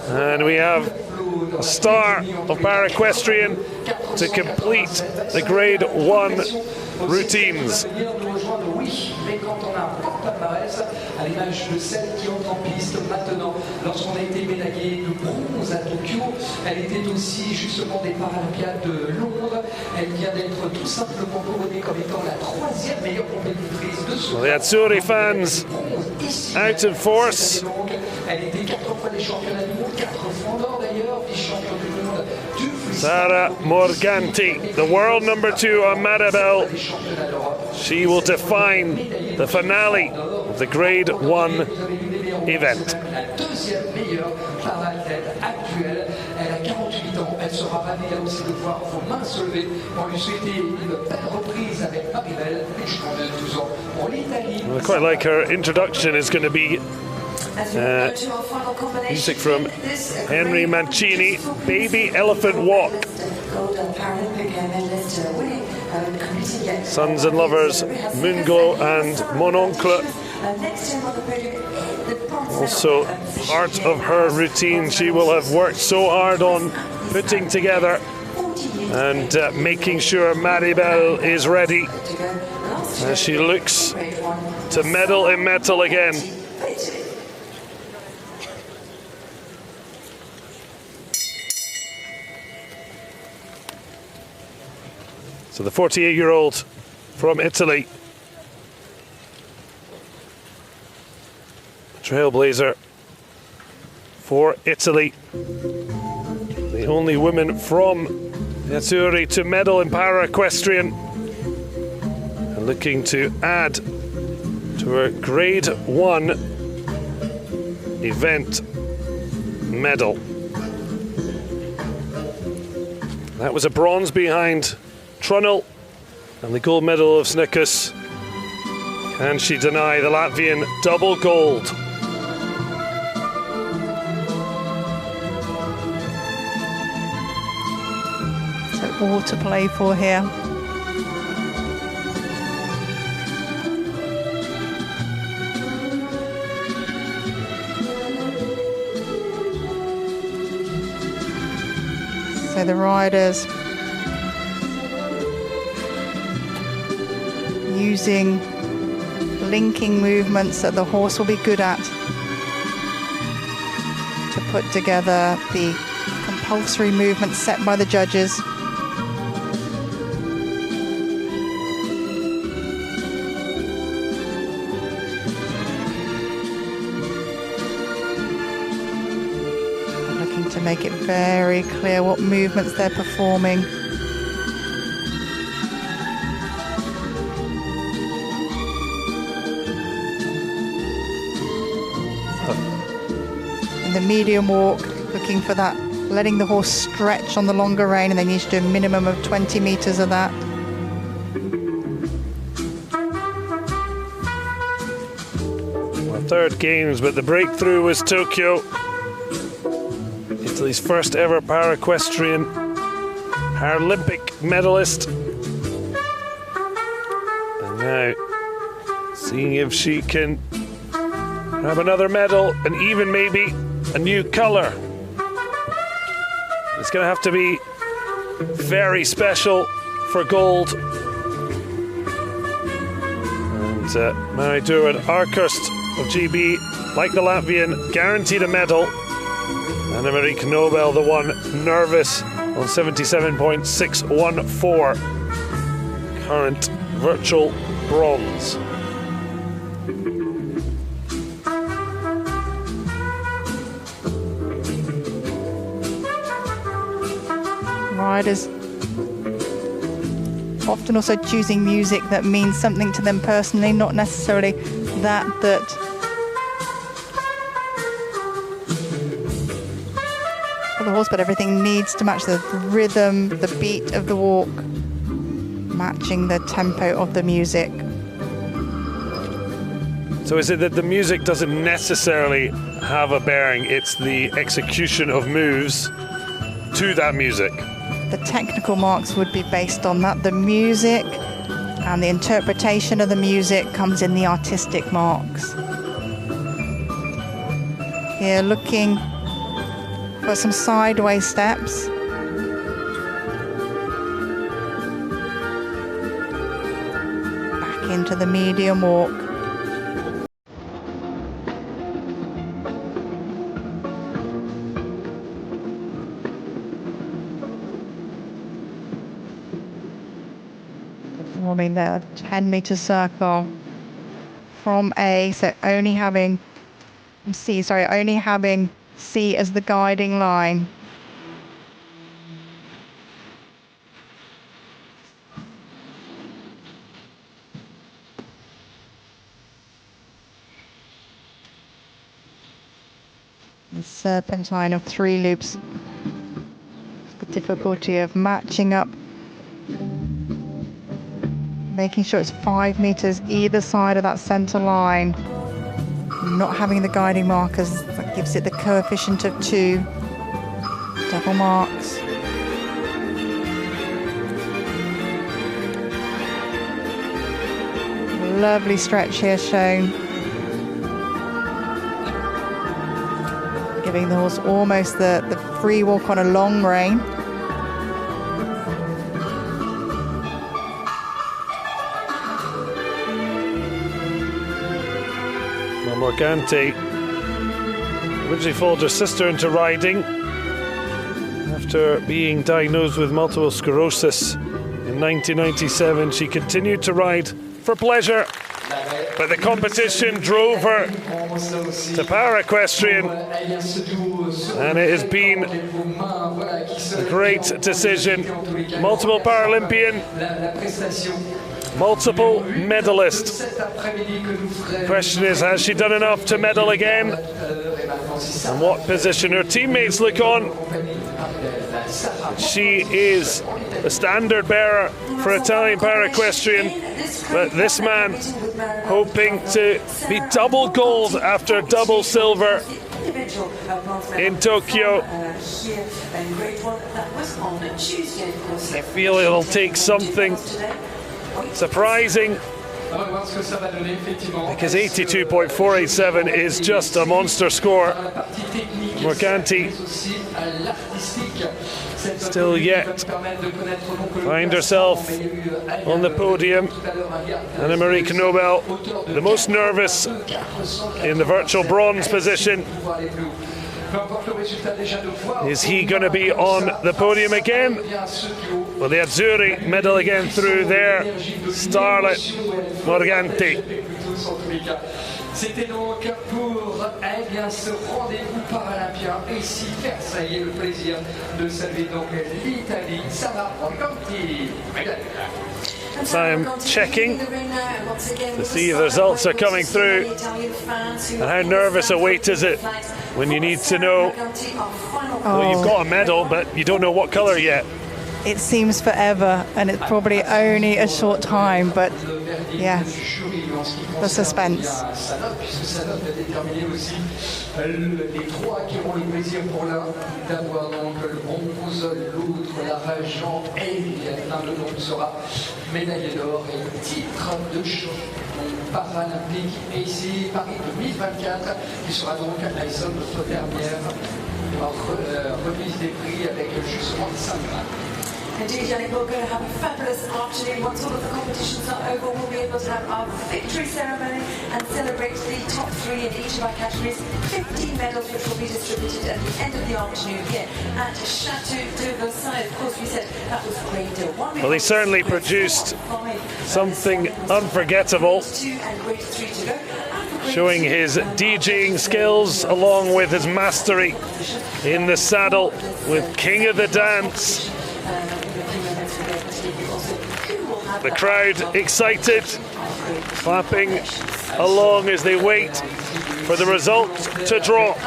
B: And we have a star of Para-Equestrian to complete the Grade 1 routines.
C: À l'image de celle qui entre en piste maintenant. Lorsqu'on a été médaillé de bronze à Tokyo, elle était aussi justement des Paralympiades de Londres. Elle vient d'être tout simplement couronnée comme étant la troisième meilleure compétitrice de ce.
B: The Azzurri fans out in force.
C: Elle était 4 fois les championnats du monde, 4 fois d'or d'ailleurs, vice-champion du monde du freestyle.
B: Sara Morganti, the world number 2 on Maribel. She will define the finale of the Grade 1 event.
C: La deuxième meilleure para-athlète actuelle. Elle a 48 ans. Elle sera ravie là aussi de voir vos mains se lever pour lui souhaiter une belle reprise avec Maribel, l'échelon de 12 ans pour l'Italie.
B: I quite like her introduction. Is going to be music from Henry Mancini, Baby Elephant Walk. Sons and Lovers, Mungo and Mononcle. Also part of her routine she will have worked so hard on putting together and making sure Maribel is ready as she looks to medal in metal again. So the 48-year-old from Italy, trailblazer for Italy, the only woman from Azzurri to medal in Para-Equestrian, and looking to add to her Grade 1 event medal. That was a bronze behind Trunnell and the gold medal of Snikus. Can she deny the Latvian double gold?
D: So all to play for here. So the riders using linking movements that the horse will be good at to put together the compulsory movements set by the judges. Looking to make it very clear what movements they're performing. The medium walk, looking for that, letting the horse stretch on the longer rein, and they need to do a minimum of 20 meters of that.
B: Well, third games, but the breakthrough was Tokyo. Italy's first ever para-equestrian Paralympic medalist. And now, seeing if she can have another medal and even maybe a new colour. It's going to have to be very special for gold. And Durward-Akhurst of GB, like the Latvian, guaranteed a medal. Annemarieke Nobel, the one, nervous on 77.614. Current virtual bronze.
D: Riders often also choosing music that means something to them personally, not necessarily that for the horse, but everything needs to match the rhythm, the beat of the walk, matching the tempo of the music.
B: So is it that the music doesn't necessarily have a bearing, it's the execution of moves to that music?
D: The technical marks would be based on that. The music and the interpretation of the music comes in the artistic marks. Here, looking for some sideways steps. Back into the medium walk. Performing the 10-meter circle from A, so only having C as the guiding line. The serpentine of 3 loops. The difficulty of matching up, making sure it's 5 meters either side of that center line. Not having the guiding markers, that gives it the coefficient of 2. Double marks. Lovely stretch here shown. Giving the horse almost the free walk on a long rein.
B: Morganti originally followed her sister into riding after being diagnosed with multiple sclerosis in 1997. She continued to ride for pleasure, but the competition drove her to para-equestrian, and it has been a great decision. Multiple Paralympian, multiple medalist. The question is, has she done enough to medal again? and what position her teammates look on. She is the standard bearer for Italian para-equestrian, but this man hoping to be double gold after double silver in Tokyo. I feel it'll take something surprising, because 82.487 is just a monster score. Morganti still yet find herself on the podium. Annemarieke Nobel, the most nervous in the virtual bronze position. Is he going to be on the podium again? Well, the Azzurri medal again through there. Starlet Morganti.
C: C'était donc pour ce rendez-vous paralympien. Et ici, ça y est, le plaisir de saluer donc l'Italie, Sara Morganti.
B: So I'm checking to see if the results are coming through. And how nervous a wait is it when you need to know, well, you've got a medal, but you don't know what colour yet.
D: It seems forever, and it's probably only a short time, but yeah, the suspense.
C: Les trois qui auront le plaisir pour l'un d'avoir donc le bronze, l'autre l'argent et l'un de l'autre sera médaillé d'or et titre de champion paralympique. Et ici, Paris 2024, qui sera donc la seule notre dernière remise des prix avec justement 5 grammes.
A: Indeed, Yannick, we're going to have a fabulous afternoon. Once all of the competitions are over, we'll be able to have our victory ceremony and celebrate the top 3 in each of our categories. 15 medals which will be distributed at the end of the afternoon here at Château de Versailles. Of course, we said that was grade 1.
B: Well, he certainly produced something unforgettable, showing his DJing skills along with his mastery in the saddle with King of the Dance. The crowd excited, clapping along as they wait for the result to drop.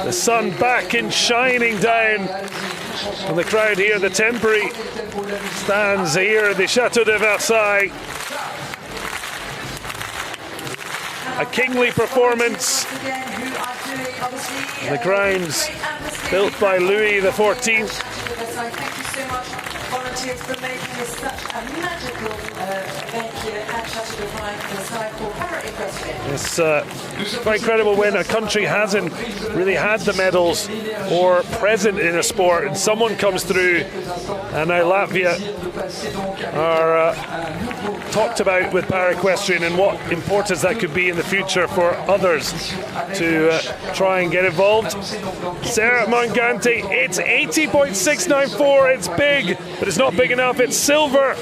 B: The sun back and shining down on the crowd here, the temporary stands here at the Château de Versailles. A kingly performance. The grounds built by Louis XIV.
A: Thank you so much, volunteers, for making this such a magical event here at Château de Versailles for para-equestrian.
B: It's quite incredible when a country hasn't really had the medals or present in a sport, and someone comes through, and now Latvia are talked about with para-equestrian and what importance that could be in the future for others to try and get involved. Sara Morganti, it's 80.694, it's big, but it's not big enough, it's silver.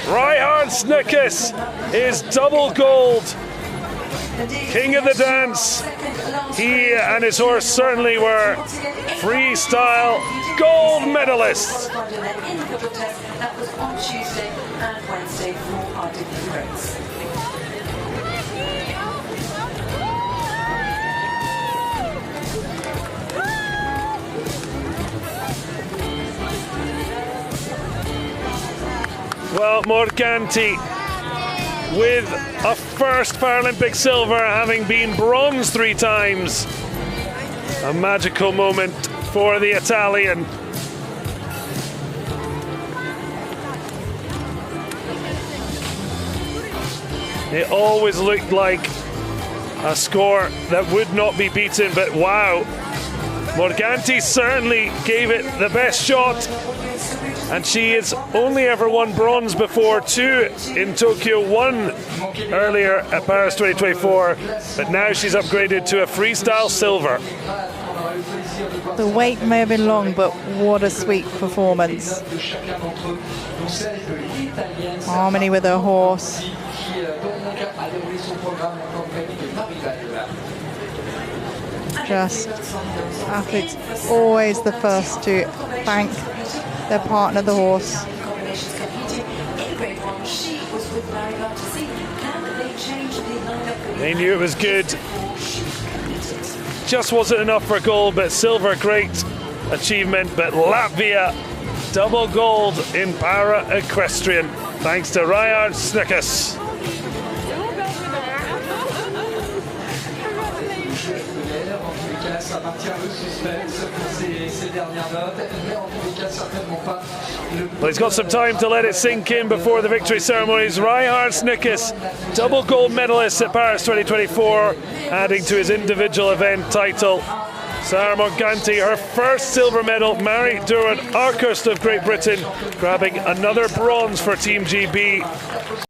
B: Rihards Snikus is double gold. King of the Dance. He and his horse certainly were freestyle gold medalists.
A: That was on Tuesday and Wednesday for our different grades.
B: Well, Morganti with a first Paralympic silver, having been bronze 3 times. A magical moment for the Italian. It always looked like a score that would not be beaten, but wow, Morganti certainly gave it the best shot. And she has only ever won bronze before, 2 in Tokyo, 1 earlier at Paris 2024, but now she's upgraded to a freestyle silver.
D: The wait may have been long, but what a sweet performance. Harmony with her horse. Just, athletes always the first to thank their partner, the horse.
A: She was with Can they change
B: They knew it was good. Just wasn't enough for gold, but silver, great achievement. But Latvia, double gold in para-equestrian, thanks to Rihards Snikus. Well, he's got some time to let it sink in before the victory ceremonies. Rihards Snikus, double gold medalist at Paris 2024, adding to his individual event title. Sara Morganti, her first silver medal, married Durward-Akhurst of Great Britain, grabbing another bronze for Team GB.